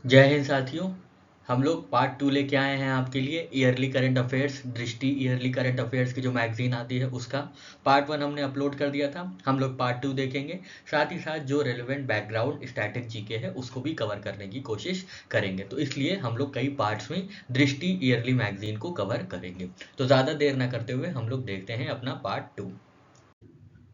जय हिंद साथियों। हम लोग पार्ट 2 लेके आए हैं आपके लिए ईयरली करंट अफेयर्स दृष्टि ईयरली करंट अफेयर्स की जो मैगजीन आती है उसका पार्ट 1 हमने अपलोड कर दिया था। हम लोग पार्ट 2 देखेंगे, साथ ही साथ जो रेलेवेंट बैकग्राउंड स्टैटिक जीके है उसको भी कवर करने की कोशिश करेंगे। तो इसलिए हम लोग कई पार्ट्स में दृष्टि ईयरली मैगजीन को कवर करेंगे। तो ज़्यादा देर ना करते हुए हम लोग देखते हैं अपना पार्ट 2।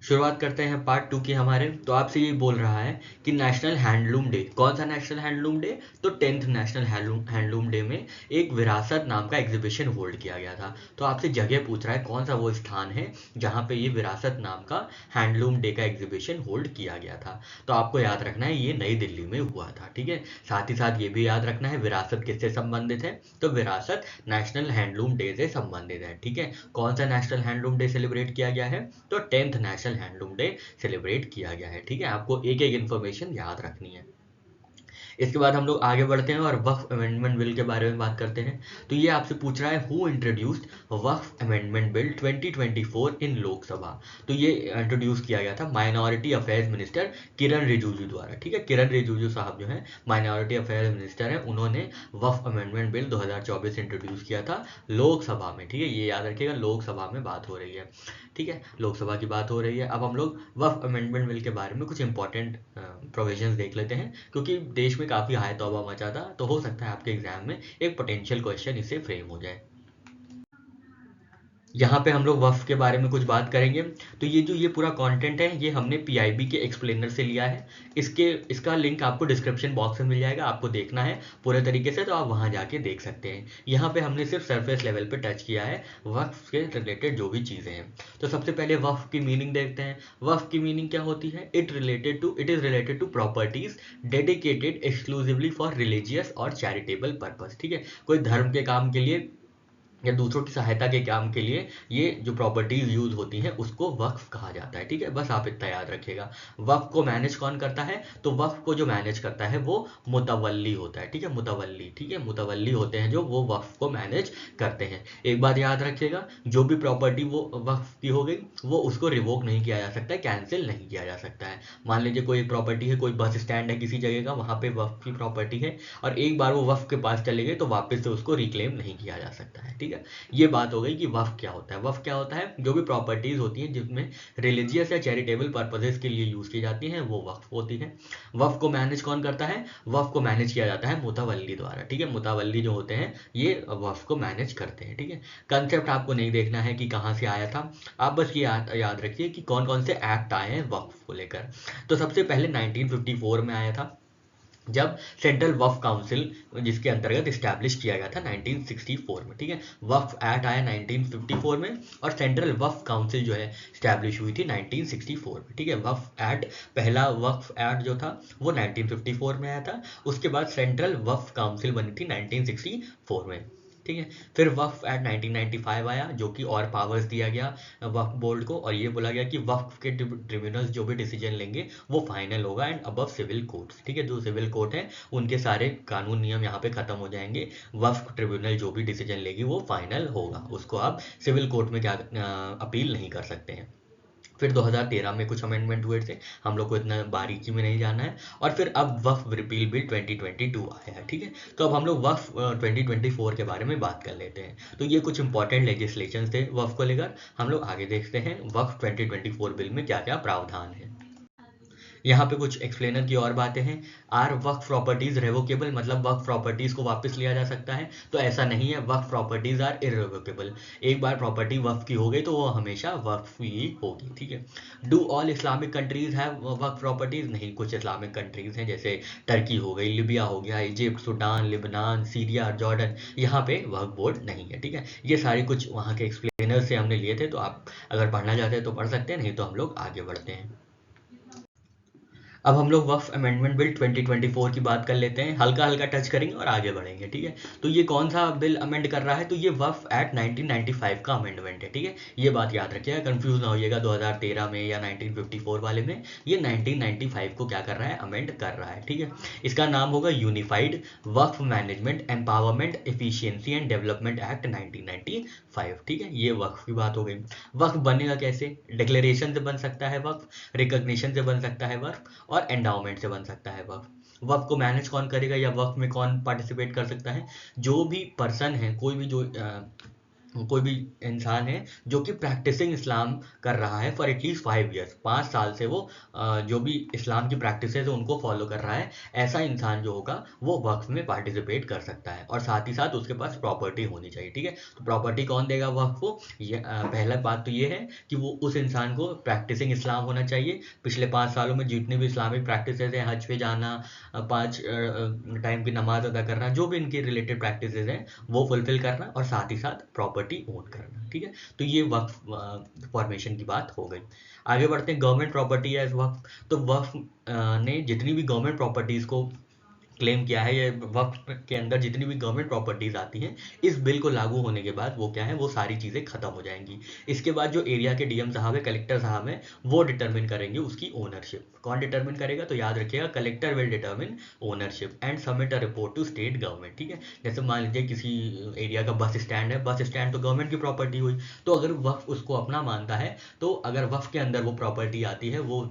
शुरुआत करते हैं पार्ट 2 की हमारे। तो आपसे ये बोल रहा है कि नेशनल हैंडलूम डे, कौन सा नेशनल हैंडलूम डे? तो 10th नेशनल हैंडलूम डे में एक विरासत नाम का एग्जीबिशन होल्ड किया गया था। तो आपसे जगह पूछ रहा है कौन सा वो स्थान है जहाँ पे ये विरासत नाम का हैंडलूम डे का एग्जीबिशन होल्ड किया गया था। तो आपको याद रखना है ये नई दिल्ली में हुआ था, ठीक है। साथ ही साथ ये भी याद रखना है विरासत किससे संबंधित है, तो विरासत नेशनल हैंडलूम डे से संबंधित है, ठीक है। कौन सा नेशनल हैंडलूम डे सेलिब्रेट किया गया है, तो 10th national handloom day celebrate किया गया है, ठीक है। आपको एक एक इन्फॉर्मेशन याद रखनी है। इसके बाद हम लोग आगे बढ़ते हैं और वक्फ अमेंडमेंट बिल के बारे में बात करते हैं। तो ये आपसे पूछ रहा है who introduced Waqf amendment bill 2024 इन लोकसभा। तो ये इंट्रोड्यूस किया गया था माइनॉरिटी अफेयर्स मिनिस्टर किरण रिजिजू द्वारा, ठीक है। किरण रिजिजू साहब जो है माइनॉरिटी अफेयर्स मिनिस्टर हैं, उन्होंने वक्फ अमेंडमेंट बिल 2024 इंट्रोड्यूस किया था लोकसभा में, ठीक है। ये याद रखिएगा, लोकसभा में बात हो रही है, ठीक है। लोकसभा की बात हो रही है। अब हम लोग वक्फ अमेंडमेंट बिल के बारे में कुछ इंपॉर्टेंट प्रोविजंस देख लेते हैं, क्योंकि देश में काफ़ी हाय तौबा मचा था। तो हो सकता है आपके एग्जाम में एक पोटेंशियल क्वेश्चन इससे फ्रेम हो जाए। यहाँ पे हम लोग वफ़ के बारे में कुछ बात करेंगे। तो ये पूरा कंटेंट है ये हमने पीआईबी के एक्सप्लेनर से लिया है। इसका लिंक आपको डिस्क्रिप्शन बॉक्स में मिल जाएगा, आपको देखना है पूरे तरीके से तो आप वहाँ जाके देख सकते हैं। यहाँ पे हमने सिर्फ सरफेस लेवल पे टच किया है वक्फ के रिलेटेड जो भी चीज़ें हैं। तो सबसे पहले वक्फ की मीनिंग देखते हैं। वक्फ की मीनिंग क्या होती है? It is related to properties dedicated exclusively for religious और चैरिटेबल पर्पस, ठीक है। कोई धर्म के काम के लिए या दूसरों की सहायता के काम के लिए ये जो प्रॉपर्टीज यूज होती हैं उसको वक्फ कहा जाता है, ठीक है। बस आप इतना याद रखिएगा। वक्फ को मैनेज कौन करता है? तो वक्फ को जो मैनेज करता है वो मुतवल्ली होता है, ठीक है। मुतवल्ली, ठीक है, मुतवल्ली होते हैं जो वो वक्फ को मैनेज करते हैं। एक बात याद रखिएगा, जो भी प्रॉपर्टी वो वक्फ की हो गई वो उसको रिवोक नहीं किया जा सकता है, कैंसिल नहीं किया जा सकता है। मान लीजिए कोई प्रॉपर्टी है, कोई बस स्टैंड है किसी जगह का, वहाँ पे वक्फ की प्रॉपर्टी है और एक बार वो वक्फ के पास चले गए तो वापस से उसको रिक्लेम नहीं किया जा सकता है, ठीक है। ये बात हो गई कि वक्फ क्या होता है। वक्फ क्या होता है? जो भी प्रॉपर्टीज होती हैं जिसमें रिलीजियस या चैरिटेबल पर्पसेस के लिए यूज की जाती हैं वो वक्फ होती है। वक्फ को मैनेज कौन करता है? वक्फ को मैनेज किया जाता है मुतवल्ली द्वारा, ठीक है। मुतवल्ली जो होते हैं ये वक्फ को मैनेज करते हैं, ठीक है। कंसेप्ट आपको नहीं देखना है कि कहाँ से आया था, आप बस ये याद रखिए कि कौन कौन से एक्ट आए हैं वक्फ को लेकर। तो सबसे पहले 1954 में आया था, जब सेंट्रल वक्फ काउंसिल जिसके अंतर्गत इस्टेब्लिश किया गया था 1964 में, ठीक है। वक्फ एक्ट आया 1954 में और सेंट्रल वक्फ काउंसिल जो है इस्टेब्लिश हुई थी 1964 में, ठीक है। वक्फ एक्ट, पहला वक्फ एक्ट जो था वो 1954 में आया था। उसके बाद सेंट्रल वक्फ काउंसिल बनी थी 1964 में, ठीक है। फिर वक्फ एक्ट 1995 आया जो कि और पावर्स दिया गया वक्फ बोर्ड को, और ये बोला गया कि वक्फ के ट्रिब्यूनल्स जो भी डिसीजन लेंगे वो फाइनल होगा एंड अबव सिविल कोर्ट्स, ठीक है। जो सिविल कोर्ट है उनके सारे कानून नियम यहाँ पे खत्म हो जाएंगे। वक्फ ट्रिब्यूनल जो भी डिसीजन लेगी वो फाइनल होगा, उसको आप सिविल कोर्ट में क्या अपील नहीं कर सकते हैं। फिर 2013 में कुछ अमेंडमेंट हुए थे, हम लोग को इतना बारीकी में नहीं जाना है। और फिर अब वक्फ रिपील बिल 2022 आया है, ठीक है। तो अब हम लोग वक्फ 2024 के बारे में बात कर लेते हैं। तो ये कुछ इंपॉर्टेंट लेजिस्लेशन थे वक्फ को लेकर। हम लोग आगे देखते हैं वक्फ 2024 बिल में क्या क्या प्रावधान है। यहाँ पे कुछ एक्सप्लेनर की और बातें हैं। आर वक्फ प्रॉपर्टीज रेवोकेबल, मतलब वक्फ प्रॉपर्टीज को वापस लिया जा सकता है? तो ऐसा नहीं है, वक्फ प्रॉपर्टीज आर इररिवोकेबल। एक बार प्रॉपर्टी वक्फ की हो गई तो वो हमेशा वक्फ ही होगी, ठीक है। Do all Islamic countries have Waqf properties? नहीं, कुछ इस्लामिक कंट्रीज हैं जैसे टर्की हो गई, लिबिया हो गया, Egypt, Sudan, Lebanon, Syria, Jordan, यहाँ पे वक्फ बोर्ड नहीं है, ठीक है। ये सारे कुछ वहाँ के एक्सप्लेनर से हमने लिए थे, तो आप अगर पढ़ना चाहते हैं तो पढ़ सकते हैं, नहीं तो हम लोग आगे बढ़ते हैं। अब हम लोग वक्फ अमेंडमेंट बिल 2024 की बात कर लेते हैं, हल्का हल्का टच करेंगे और आगे बढ़ेंगे, ठीक है। तो ये कौन सा बिल अमेंड कर रहा है? तो ये वक्फ एक्ट 1995 का अमेंडमेंट है, ठीक है। ये बात याद रखिएगा, कंफ्यूज ना होइएगा 2013 में या 1954 वाले में। ये 1995 को क्या कर रहा है? अमेंड कर रहा है, ठीक है। इसका नाम होगा unified Waqf management empowerment efficiency and development act 1995, ठीक है। ये वक्फ की बात हो गई। वक्फ बनेगा कैसे? डिक्लेरेशन से बन सकता है वक्फ, रिकॉग्निशन से बन सकता है वक्फ और एंडाउमेंट से बन सकता है वक्फ। वक्फ को मैनेज कौन करेगा या वक्फ में कौन पार्टिसिपेट कर सकता है? जो भी पर्सन है, कोई भी इंसान है जो कि प्रैक्टिसिंग इस्लाम कर रहा है फॉर एटलीस्ट 5 ईयर्स, 5 साल से वो जो भी इस्लाम की प्रैक्टिस है उनको फॉलो कर रहा है, ऐसा इंसान जो होगा वो वक्फ में पार्टिसिपेट कर सकता है। और साथ ही साथ उसके पास प्रॉपर्टी होनी चाहिए, ठीक है। तो प्रॉपर्टी कौन देगा वक्फ को? ये पहला बात तो ये है कि वो उस इंसान को प्रैक्टिसिंग इस्लाम होना चाहिए, पिछले 5 सालों में जितनी भी इस्लामिक प्रैक्टिसेज हैं, हज पे जाना, 5 टाइम की नमाज अदा करना, जो भी इनकी रिलेटेड प्रैक्टिसेज हैं वो फुलफिल करना, और साथ ही साथ प्रॉपर्टी ओन करना, ठीक है। तो ये वक्फ फॉर्मेशन की बात हो गई। आगे बढ़ते हैं, गवर्नमेंट प्रॉपर्टी एज वक्फ। तो वक्फ ने जितनी भी गवर्नमेंट प्रॉपर्टीज को क्लेम किया है, ये वक्फ के अंदर जितनी भी गवर्नमेंट प्रॉपर्टीज आती हैं, इस बिल को लागू होने के बाद वो क्या है, वो सारी चीज़ें खत्म हो जाएंगी। इसके बाद जो एरिया के डीएम साहब है, कलेक्टर साहब हैं, वो डिटरमिन करेंगे उसकी ओनरशिप। कौन डिटरमिन करेगा? तो याद रखिएगा, collector will determine ownership and submit a report to state government, ठीक है। जैसे मान लीजिए किसी एरिया का बस स्टैंड है, बस स्टैंड तो गवर्नमेंट की प्रॉपर्टी हुई, तो अगर वक्फ उसको अपना मानता है, तो अगर वक्फ के अंदर वो प्रॉपर्टी आती है, वो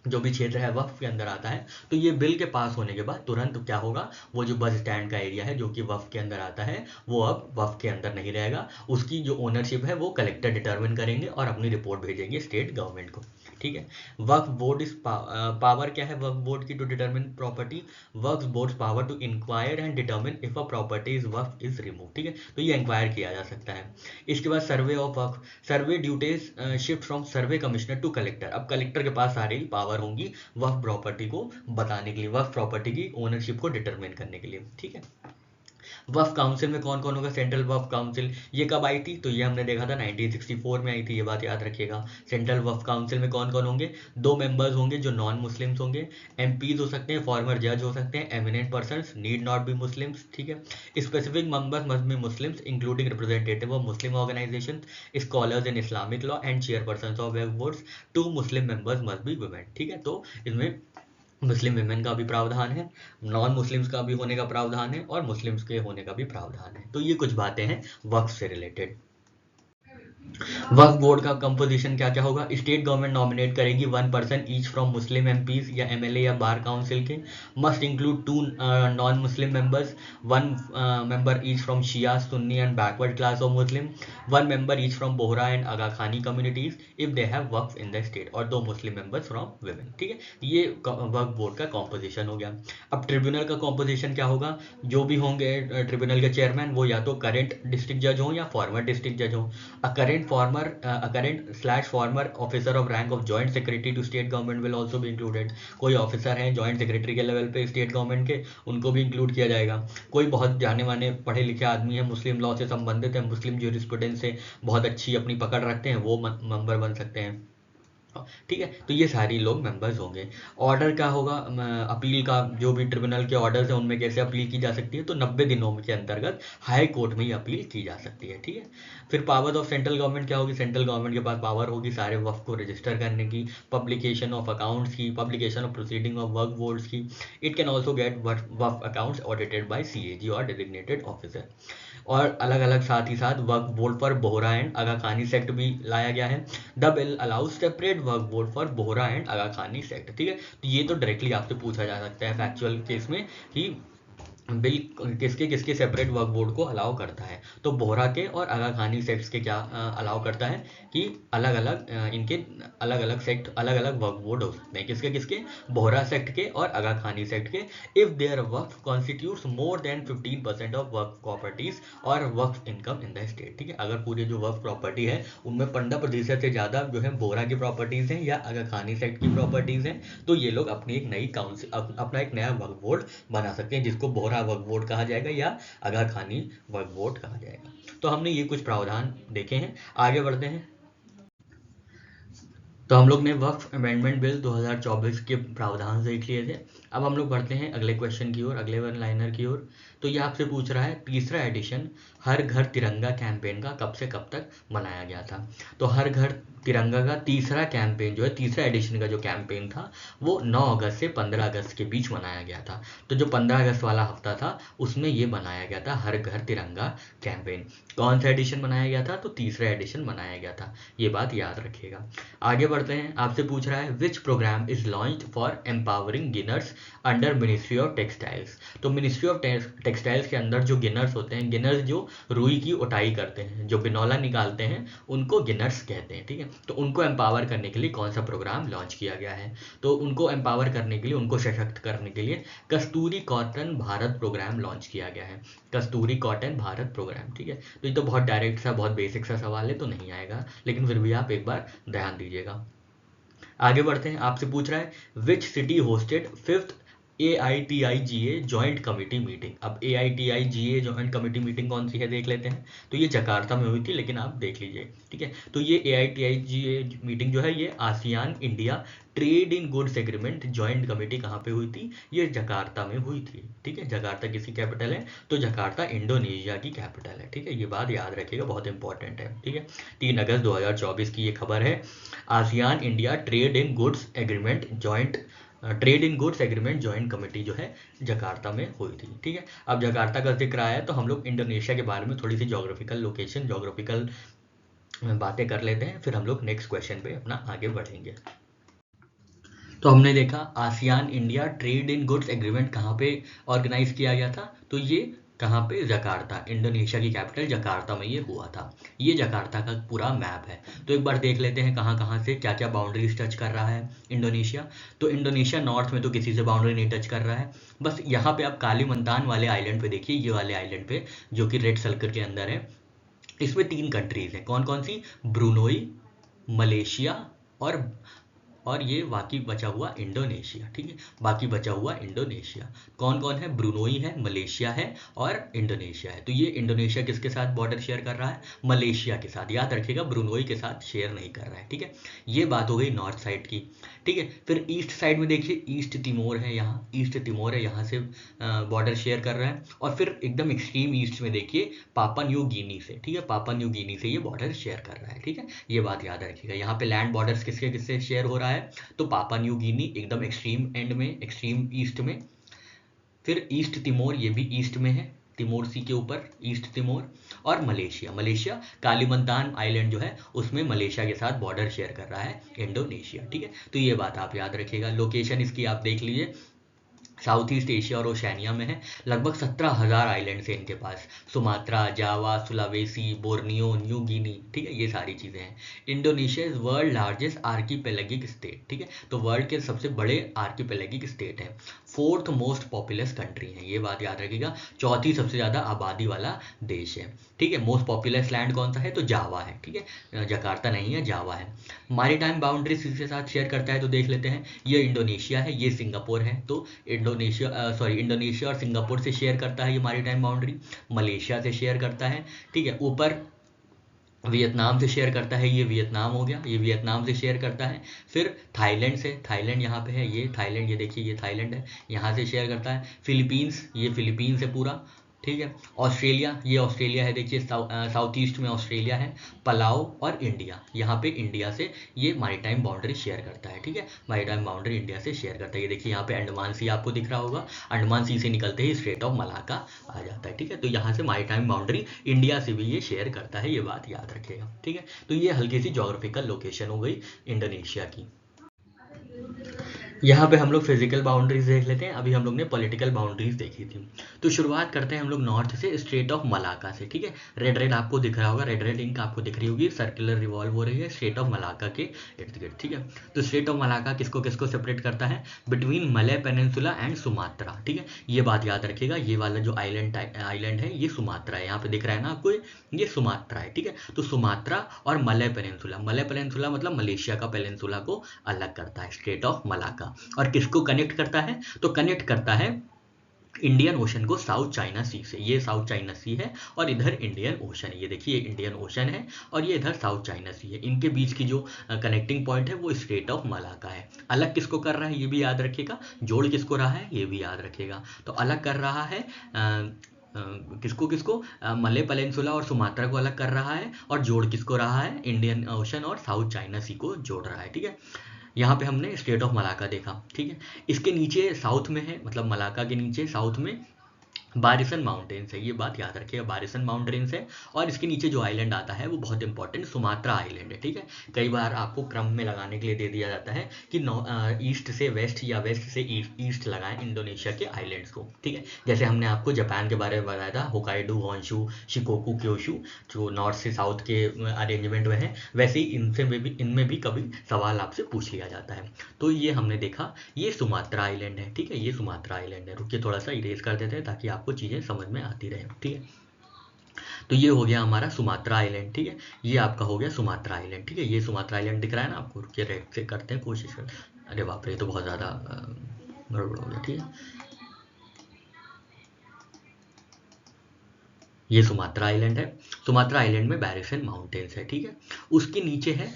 जो भी क्षेत्र है वक्फ के अंदर आता है, तो ये बिल के पास होने के बाद तुरंत क्या होगा, वो जो बस स्टैंड का एरिया है जो कि वक्फ के अंदर आता है, वो अब वक्फ के अंदर नहीं रहेगा। उसकी जो ओनरशिप है वो कलेक्टर डिटरमिन करेंगे और अपनी रिपोर्ट भेजेंगे स्टेट गवर्नमेंट को, ठीक है। वक्फ बोर्ड इज पावर क्या है वक्फ बोर्ड की? To determine property. Waqf board power to inquire and determine if a property is Waqf is remove, ठीक है। तो ये इंक्वायर किया जा सकता है। इसके बाद survey of Waqf. Survey duties shift from survey commissioner to collector. अब कलेक्टर के पास सारी पावर होंगी वक्फ प्रॉपर्टी को बताने के लिए, वक्फ प्रॉपर्टी की ओनरशिप को डिटरमिन करने के लिए, ठीक है। वक्फ काउंसिल में कौन कौन होगा? सेंट्रल वक्फ काउंसिल। ये कब आई थी? तो ये हमने देखा था 1964 में आई थी, ये बात याद रखिएगा। सेंट्रल वक्फ काउंसिल में कौन कौन होंगे? 2 मेंबर्स होंगे जो नॉन मुस्लिम्स होंगे, एमपीज हो सकते हैं, फॉर्मर जज हो सकते हैं, eminent persons, need not be Muslims, ठीक है। Specific members must be Muslims including representative of Muslim organisation, scholars in Islamic law and chairperson of Waqf boards. 2 Muslim members must be women, ठीक है। तो इसमें मुस्लिम विमेन का भी प्रावधान है, नॉन मुस्लिम्स का भी होने का प्रावधान है, और मुस्लिम्स के होने का भी प्रावधान है। तो ये कुछ बातें हैं वक्फ से रिलेटेड। वक्फ बोर्ड का कंपोजिशन क्या क्या होगा? स्टेट गवर्नमेंट नॉमिनेट करेगी 1 person each from Muslim MPs या एमएलए या बार काउंसिल के। Must include 2 non Muslim members, 1 member each from Shia, Sunni and backward class of Muslim, 1 member each from Bohra and Aga Khani communities if they have Waqf in the state, और 2 Muslim members from women, ठीक है। ये वक्फ board का composition हो गया। अब tribunal का composition क्या होगा? जो भी होंगे ट्रिब्यूनल के चेयरमैन, वो या तो करेंट डिस्ट्रिक्ट जज हों या फॉर्मर डिस्ट्रिक्ट जज हों। a current/former officer of rank of joint secretary to state government will also be included। कोई ऑफिसर हैं जॉइंट सेक्रेटरी के लेवल पे स्टेट गवर्नमेंट के, उनको भी इंक्लूड किया जाएगा। कोई बहुत जाने माने पढ़े लिखे आदमी है, मुस्लिम लॉ से संबंधित है, मुस्लिम ज्यूरिस्प्रूडेंस से बहुत अच्छी अपनी पकड़ रखते हैं, वो मेंबर बन सकते हैं, ठीक है। तो ये सारी लोग मेंबर्स होंगे। ऑर्डर क्या होगा? अपील का, जो भी ट्रिब्यूनल के ऑर्डर्स हैं उनमें कैसे अपील की जा सकती है? तो 90 दिनों के अंतर्गत हाई कोर्ट में ही अपील की जा सकती है, ठीक है। फिर पावर्स ऑफ सेंट्रल गवर्नमेंट क्या होगी? सेंट्रल गवर्नमेंट के पास पावर होगी सारे वक्फ को रजिस्टर करने की, पब्लिकेशन ऑफ अकाउंट्स की, publication of proceeding of Waqf boards की। It can also get Waqf accounts audited by CAG और डेजिग्नेटेड ऑफिसर। और अलग अलग साथ ही साथ वक्फ बोर्ड पर बोहरा एंड आगा खानी सेक्ट भी लाया गया है। The bill allows separate Waqf board for Bohra and Aga Khani sect, ठीक है। तो ये तो डायरेक्टली आपसे पूछा जा सकता है फैक्चुअल केस में कि बिल किसके किसके सेपरेट वक्फ बोर्ड को अलाउ करता है। तो बोहरा के और आगा खानी सेक्ट्स के क्या अलाउ करता है कि अलग अलग इनके अलग अलग सेक्ट, अलग अलग वक्फ बोर्ड हो सकते हैं। किसके किसके? बोहरा सेक्ट के और आगा खानी सेक्ट के। If there Waqf constitutes more than 15% of Waqf properties और Waqf income in the state, ठीक है। अगर पूरे जो वक्फ प्रॉपर्टी है उनमें 15% से ज़्यादा जो है बोहरा की प्रॉपर्टीज़ हैं या आगा खानी सेक्ट की प्रॉपर्टीज़ हैं, तो ये लोग अपनी एक नई काउंसिल, अपना एक नया वक्फ बोर्ड बना सकते हैं, जिसको बोहरा वक्फ बोर्ड कहा जाएगा या आगा खानी वक्फ बोर्ड कहा जाएगा। तो हमने ये कुछ प्रावधान देखे हैं। आगे बढ़ते हैं। तो हम लोग ने वक्फ अमेंडमेंट बिल 2024 के प्रावधान देख लिए थे। अब हम लोग बढ़ते हैं अगले क्वेश्चन की ओर, अगले वन लाइनर की ओर। तो ये आपसे पूछ रहा है तीसरा एडिशन हर घर तिरंगा कैंपेन का कब से कब तक मनाया गया था। तो हर घर तिरंगा का तीसरा कैंपेन जो है, तीसरा एडिशन का जो कैंपेन था वो 9 अगस्त से 15 अगस्त के बीच मनाया गया था। तो जो 15 अगस्त वाला हफ्ता था उसमें ये बनाया गया था हर घर तिरंगा कैंपेन। कौन सा एडिशन बनाया गया था? तो तीसरा एडिशन बनाया गया था, ये बात याद रखिएगा। आगे बढ़ते हैं, आपसे पूछ रहा है which programme is launched for empowering ginners under Ministry of Textiles. तो मिनिस्ट्री ऑफ टेक्सटाइल्स के अंदर जो गिनर्स होते हैं, गिनर्स जो रुई की उटाई करते हैं, जो बिनौला निकालते हैं, उनको गिनर्स कहते हैं, ठीक है। तो उनको एम्पावर करने के लिए कौन सा प्रोग्राम लॉन्च किया गया है? तो उनको एम्पावर करने के लिए, उनको सशक्त करने के लिए कस्तूरी कॉटन भारत प्रोग्राम लॉन्च किया गया है। कस्तूरी कॉटन भारत प्रोग्राम, ठीक है। तो ये तो बहुत डायरेक्ट सा, बहुत बेसिक सा सवाल है, तो नहीं आएगा, लेकिन फिर भी आप एक बार ध्यान दीजिएगा। आगे बढ़ते हैं, आपसे पूछ रहा है which city hosted 5th AITIGA joint committee meeting. अब AITIGA जॉइंट कमेटी मीटिंग कौन सी है देख लेते हैं। तो ये जकार्ता में हुई थी, लेकिन आप देख लीजिए, ठीक है। तो ये AITIGA मीटिंग जो है ये ASEAN India trade in goods agreement joint committee कहाँ पे हुई थी? ये जकार्ता में हुई थी, ठीक है। जकार्ता किसकी कैपिटल है? तो जकार्ता इंडोनेशिया की कैपिटल है, ठीक है। ये बात याद रखिएगा, बहुत इंपॉर्टेंट है, ठीक है। 3 अगस्त 2024 की ये खबर है। ASEAN India trade in goods agreement joint committee जो है जकार्ता में हुई थी, ठीक है। अब जकार्ता का जिक्र आया तो हम लोग इंडोनेशिया के बारे में थोड़ी सी जोग्राफिकल लोकेशन, जोग्राफिकल बातें कर लेते हैं, फिर हम लोग नेक्स्ट क्वेश्चन पे अपना आगे बढ़ेंगे। तो हमने देखा ASEAN India trade in goods agreement कहाँ पे ऑर्गेनाइज किया गया था? तो ये कहाँ पे? जकार्ता, इंडोनेशिया की कैपिटल जकार्ता में ये हुआ था। ये जकार्ता का पूरा मैप है। तो एक बार देख लेते हैं कहाँ कहाँ से क्या क्या बाउंड्रीज टच कर रहा है इंडोनेशिया। तो इंडोनेशिया नॉर्थ में तो किसी से बाउंड्री नहीं टच कर रहा है, बस यहाँ पे आप कालीमंतान वाले आइलैंड पे देखिए, ये वाले आइलैंड पे जो कि रेड सर्कल के अंदर है, इसमें 3 कंट्रीज हैं। कौन कौन सी? ब्रुनोई, मलेशिया और ये बाकी बचा हुआ इंडोनेशिया, ठीक है। बाकी बचा हुआ इंडोनेशिया कौन कौन है? ब्रुनोई है, मलेशिया है और इंडोनेशिया है। तो ये इंडोनेशिया किसके साथ बॉर्डर शेयर कर रहा है? मलेशिया के साथ। याद रखिएगा, ब्रुनोई के साथ शेयर नहीं कर रहा है, ठीक है। ये बात हो गई नॉर्थ साइड की, ठीक है। फिर ईस्ट साइड में देखिए, ईस्ट तिमोर है, यहाँ ईस्ट तिमोर है, यहाँ से बॉर्डर शेयर कर रहा है। और फिर एकदम एक्सट्रीम ईस्ट में देखिए पापा न्यू गिनी से, ठीक है, पापा न्यू गिनी से ये बॉर्डर शेयर कर रहा है, ठीक है। ये बात याद रखिएगा। यहाँ पे लैंड बॉर्डर्स किसके किससे शेयर हो रहा है? तो पापा न्यू गिनी एकदम एक्सट्रीम एंड में, एक्सट्रीम ईस्ट में। फिर ईस्ट तिमोर, ये भी ईस्ट में है, तिमोर सी के ऊपर ईस्ट तिमोर। और मलेशिया कालीमंतान आइलैंड जो है उसमें मलेशिया के साथ बॉर्डर शेयर कर रहा है इंडोनेशिया, ठीक है। तो ये बात आप याद रखिएगा। लोकेशन इसकी आप देख लीजिए, साउथ ईस्ट एशिया और ओशैनिया में है। लगभग 17,000 आइलैंड्स हैं इनके पास, Sumatra, Java, Sulawesi, Borneo, New Guinea, ठीक है, ये सारी चीज़ें हैं। Indonesia is world largest archipelagic state, ठीक है। तो वर्ल्ड के सबसे बड़े आर्कीपेलेगिक स्टेट है। 4th मोस्ट पॉपुलस कंट्री है, ये बात याद रखिएगा। 4थी सबसे ज़्यादा आबादी वाला देश है, ठीक है। मोस्ट पॉपुलस लैंड कौन सा है? तो जावा है, ठीक है। जकार्ता नहीं है, जावा है। मैरीटाइम बाउंड्रीज इसके साथ शेयर करता है, तो देख लेते हैं। ये इंडोनेशिया है, ये सिंगापुर है। तो इंडोनेशिया और सिंगापुर से शेयर करता है ये मैरीटाइम बाउंड्री। मलेशिया से शेयर करता है, ठीक है। ऊपर वियतनाम से शेयर करता है, ये वियतनाम हो गया, ये वियतनाम से शेयर करता है। फिर थाईलैंड से, थाईलैंड यहाँ पे है, ये थाईलैंड, ये देखिए ये थाईलैंड है, यहाँ से शेयर करता है। फिलीपींस, ये फिलीपींस है पूरा, ठीक है। ऑस्ट्रेलिया, ये ऑस्ट्रेलिया है, देखिए साउथ ईस्ट में ऑस्ट्रेलिया है। पलाओ और इंडिया, यहाँ पे इंडिया से ये मैरीटाइम बाउंड्री शेयर करता है, ठीक है। मैरीटाइम बाउंड्री इंडिया से शेयर करता है। ये देखिए यहाँ पे अंडमान सी आपको दिख रहा होगा, अंडमान सी से निकलते ही स्ट्रेट ऑफ मलाका आ जाता है, ठीक है। तो यहाँ से मैरीटाइम बाउंड्री इंडिया से भी ये शेयर करता है, ये बात याद रखिएगा, ठीक है। तो ये हल्की सी जोग्राफिकल लोकेशन हो गई इंडोनेशिया की। यहाँ पे हम लोग फिजिकल बाउंड्रीज देख लेते हैं। अभी हम लोग ने पॉलिटिकल बाउंड्रीज देखी थी। तो शुरुआत करते हैं हम लोग नॉर्थ से, स्ट्रेट ऑफ मलाका से, ठीक है। रेड रेड आपको दिख रहा होगा, रेड रेड इंक आपको दिख रही होगी, सर्कुलर रिवॉल्व हो रही है स्ट्रेट ऑफ मलाका के इर्द गिर्द, ठीक है। तो स्ट्रेट ऑफ मलाका किसको किसको सेपरेट करता है? Between Malay peninsula and Sumatra, ठीक है। ये बात याद रखिएगा, ये वाला जो आइलैंड है ये सुमात्रा है, यहाँ पे दिख रहा है ना आपको, ये सुमात्रा है, ठीक है। तो सुमात्रा और मलय पेनिनसुला मतलब मलेशिया का पेनिनसुला को अलग करता है स्ट्रेट ऑफ मलाका। और किसको कनेक्ट करता है? तो कनेक्ट करता है इंडियन ओशन को साउथ चाइना सी से। ये साउथ चाइना सी है और इधर इंडियन ओशन है, ये देखिए इंडियन ओशन है और ये इधर साउथ चाइना सी है। इनके बीच की जो कनेक्टिंग पॉइंट है वो स्ट्रेट ऑफ मलाका है। अलग किसको कर रहा है ये भी याद रखिएगा, जोड़ किसको रहा है ये भी याद रखिएगा। तो अलग कर रहा है किसको किसको मलय पेनिनसुला और सुमात्रा को अलग कर रहा है, और जोड़ किसको रहा है, इंडियन ओशन और साउथ चाइना सी को जोड़ रहा है। ठीक है, यहाँ पे हमने स्टेट ऑफ मलाका देखा। ठीक है, इसके नीचे साउथ में है, मतलब मलाका के नीचे साउथ में बारिसन माउंटेन्स है, ये बात याद रखिएगा, बारिसन माउंटेन्स है। और इसके नीचे जो आइलैंड आता है वो बहुत इंपॉर्टेंट सुमात्रा आइलैंड है। ठीक है, कई बार आपको क्रम में लगाने के लिए दे दिया जाता है कि ईस्ट से वेस्ट या वेस्ट से ईस्ट लगाएं इंडोनेशिया के आइलैंड्स को। ठीक है, जैसे हमने आपको जापान के बारे में बताया था, होकाइडो, होन्शु, शिकोकू, क्योशु, जो नॉर्थ से साउथ के अरेंजमेंट में है, वैसे ही इनमें भी कभी सवाल आपसे पूछ लिया जाता है। तो ये हमने देखा, ये सुमात्रा आइलैंड है। ठीक है, ये सुमात्रा आइलैंड है। रुकिए थोड़ा सा इरेज कर देते हैं ताकि आपको चीज़ें समझ में आती रहे। ठीक है, तो ये हो गया हमारा सुमात्रा आइलैंड। ठीक है, ये आपका हो गया सुमात्रा आइलैंड। ठीक है, ये सुमात्रा आइलैंड दिख रहा है ना आपको, रुकिए रेड से करते हैं कोशिश कर। अरे बाप रे, ये तो बहुत ज़्यादा गड़बड़ हो गया। ठीक है, ये सुमात्रा आइलैंड है। सुमात्रा आइलैंड में बैरिसन माउंटेन्स है। ठीक है, उसके नीचे है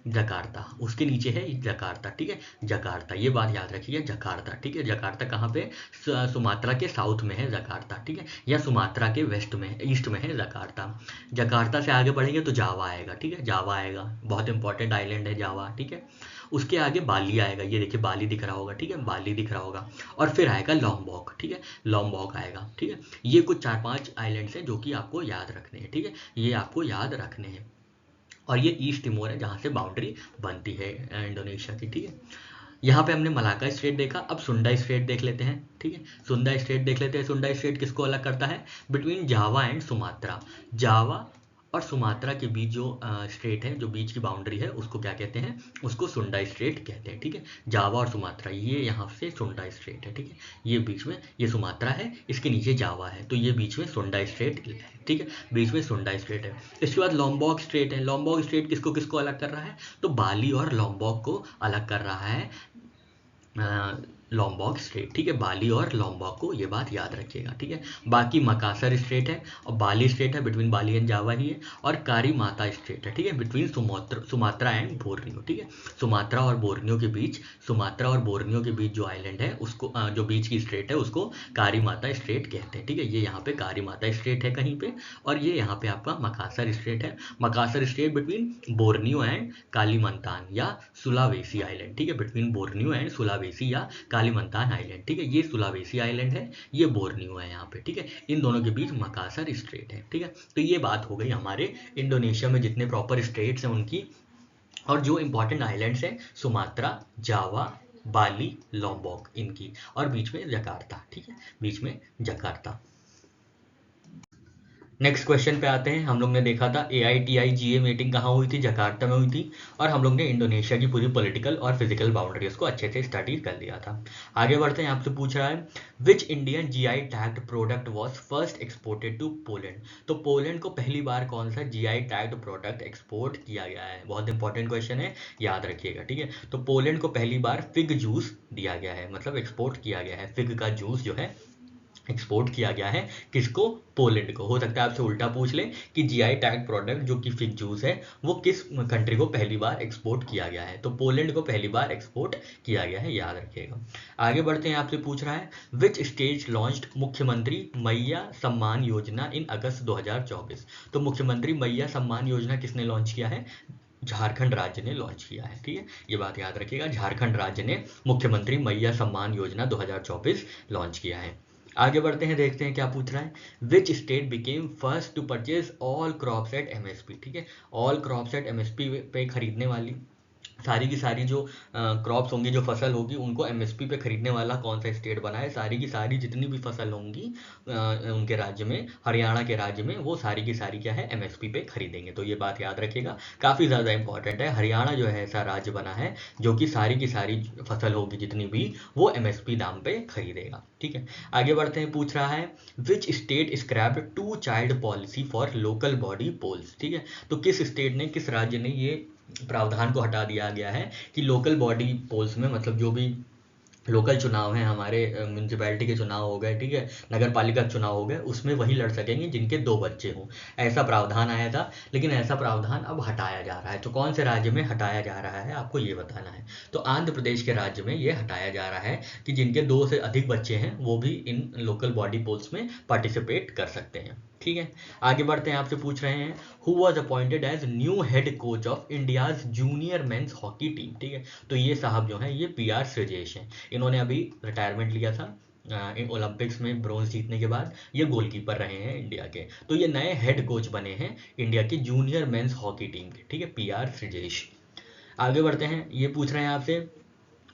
जकार्ता, उसके नीचे है जकार्ता। ठीक है, जकार्ता, ये बात याद रखिए, जकार्ता। ठीक है, जकार्ता कहाँ पे, सुमात्रा के साउथ में है जकार्ता। ठीक है, या सुमात्रा के वेस्ट में, ईस्ट में है जकार्ता। जकार्ता से आगे बढ़ेंगे तो जावा आएगा। ठीक है, जावा आएगा, बहुत इंपॉर्टेंट आइलैंड है जावा। ठीक है, उसके आगे बाली आएगा, ये देखिए बाली दिख रहा होगा। ठीक है, बाली दिख रहा होगा। और फिर आएगा लॉम्बॉक। ठीक है, लॉम्बॉक आएगा। ठीक है, ये कुछ 4-5 आइलैंड्स हैं जो कि आपको याद रखने हैं। ठीक है, ये आपको याद रखने हैं। और ये ईस्ट तिमोर है जहाँ से बाउंड्री बनती है इंडोनेशिया की। ठीक है, यहाँ पे हमने मलाका स्ट्रेट देखा, अब सुंडा स्ट्रेट देख लेते हैं। ठीक है, सुंडा स्ट्रेट देख लेते हैं। सुंडा स्ट्रेट किसको अलग करता है, बिटवीन जावा एंड सुमात्रा। जावा और सुमात्रा के बीच जो स्ट्रेट है, जो बीच की बाउंड्री है, उसको क्या कहते हैं, उसको सुंडा स्ट्रेट कहते हैं। ठीक है, जावा और सुमात्रा, ये यहाँ से सुंडा स्ट्रेट है। ठीक है, ये बीच में, ये सुमात्रा है, इसके नीचे जावा है, तो ये बीच में सुंडा स्ट्रेट है। ठीक है, बीच में सुंडा स्ट्रेट है। इसके बाद लॉम्बॉक स्ट्रेट है। लॉम्बॉक स्ट्रेट किसको किसको अलग कर रहा है, तो बाली और लॉम्बॉक को अलग कर रहा है लॉम्बॉक स्ट्रेट। ठीक है, बाली और लॉम्बॉक को, ये बात याद रखिएगा। ठीक है, बाकी मकासर स्ट्रेट है और बाली स्ट्रेट है, बिटवीन बाली एंड जावा ही है। और कारी माता स्ट्रेट है। ठीक है, बिटवीन सुमात्रा एंड बोर्नियो। ठीक है, सुमात्रा और बोर्नियो के बीच, सुमात्रा और बोर्नियो के बीच जो आइलैंड है उसको, जो बीच की स्ट्रेट है उसको कारी माता स्ट्रेट कहते हैं। ठीक है, ये यहाँ पे कारी माता स्ट्रेट है कहीं पे, और ये यहाँ पे आपका मकासर स्ट्रेट है। Makassar strait between Borneo and Kalimantan या सुलावेसी आइलैंड। ठीक है, बिटवीन बोर्नियो एंड सुलावेसी या कालीमंतान आइलैंड। ठीक है, ये सुलावेसी आइलैंड है, ये बोर्नियो है यहाँ पे। ठीक है, इन दोनों के बीच मकासर स्ट्रेट है। ठीक है, तो ये बात हो गई हमारे इंडोनेशिया में जितने प्रॉपर स्टेट्स हैं उनकी, और जो इंपॉर्टेंट आइलैंड्स हैं, सुमात्रा, जावा, बाली, लॉम्बॉक, इनकी, और बीच में जकार्ता। ठीक है, बीच में जकार्ता। नेक्स्ट क्वेश्चन पे आते हैं। हम लोग ने देखा था AITI-GA मीटिंग कहाँ हुई थी, जकार्ता में हुई थी, और हम लोग ने इंडोनेशिया की पूरी पॉलिटिकल और फिजिकल बाउंड्रीज को अच्छे से स्टडी कर लिया था। आगे बढ़ते हैं, आपसे पूछ रहा है which Indian GI tagged product was first exported to Poland. तो पोलैंड को पहली बार कौन सा GI टैग्ड प्रोडक्ट एक्सपोर्ट किया गया है, बहुत इंपॉर्टेंट क्वेश्चन है, याद रखिएगा। ठीक है, तो पोलैंड को पहली बार फिग जूस दिया गया है, मतलब एक्सपोर्ट किया गया है, फिग का जूस जो है एक्सपोर्ट किया गया है, किसको, पोलैंड को। हो सकता है आपसे उल्टा पूछ ले कि GI टैग प्रोडक्ट जो कि फिग जूस है वो किस कंट्री को पहली बार एक्सपोर्ट किया गया है, तो पोलैंड को पहली बार एक्सपोर्ट किया गया है, याद रखिएगा। आगे बढ़ते हैं, आपसे पूछ रहा है विच स्टेट लॉन्च्ड मुख्यमंत्री मैया सम्मान योजना इन अगस्त 2024। तो मुख्यमंत्री मैया सम्मान योजना किसने लॉन्च किया है, झारखंड राज्य ने लॉन्च किया है। ठीक है, ये बात याद रखिएगा, झारखंड राज्य ने मुख्यमंत्री मैया सम्मान योजना 2024 लॉन्च किया है। आगे बढ़ते हैं, देखते हैं क्या पूछ रहा है, which state became first to purchase all crops at MSP। ठीक है, ऑल क्रॉप्स एट MSP पे खरीदने वाली सारी की सारी जो क्रॉप्स होंगी, जो फसल होगी, उनको MSP पे खरीदने वाला कौन सा स्टेट बना है, सारी की सारी जितनी भी फसल होंगी उनके राज्य में, हरियाणा के राज्य में, वो सारी की सारी क्या है, MSP पे खरीदेंगे। तो ये बात याद रखिएगा, काफ़ी ज़्यादा इंपॉर्टेंट है। हरियाणा जो है ऐसा राज्य बना है जो कि सारी की सारी फसल होगी जितनी भी, वो MSP दाम पे खरीदेगा। ठीक है, आगे बढ़ते हैं, पूछ रहा है which state scrapped 2 child policy for local body polls. ठीक है, तो किस स्टेट ने, किस राज्य ने ये प्रावधान को हटा दिया गया है कि लोकल बॉडी पोल्स में, मतलब जो भी लोकल चुनाव हैं हमारे, म्यूनसिपैलिटी के चुनाव हो गए, ठीक है, नगर पालिका के चुनाव हो गए, उसमें वही लड़ सकेंगे जिनके 2 बच्चे हों। ऐसा प्रावधान आया था, लेकिन ऐसा प्रावधान अब हटाया जा रहा है। तो कौन से राज्य में हटाया जा रहा है आपको ये बताना है। तो आंध्र प्रदेश के राज्य में ये हटाया जा रहा है कि जिनके 2 से अधिक बच्चे हैं वो भी इन लोकल बॉडी पोल्स में पार्टिसिपेट कर सकते हैं, ठीक है। आगे बढ़ते हैं, आपसे पूछ रहे हैं who was appointed as new head coach of India's junior men's hockey team, ठीक है। तो ये साहब जो हैं ये PR श्रीजेश हैं। इन्होंने अभी रिटायरमेंट लिया था ओलंपिक्स में ब्रॉन्ज जीतने के बाद। ये गोलकीपर रहे हैं इंडिया के। तो ये नए हेड कोच बने हैं इंडिया की जूनियर मेंस हॉकी टीम के, ठीक है, PR श्रीजेश। आगे बढ़ते हैं, ये पूछ रहे हैं आपसे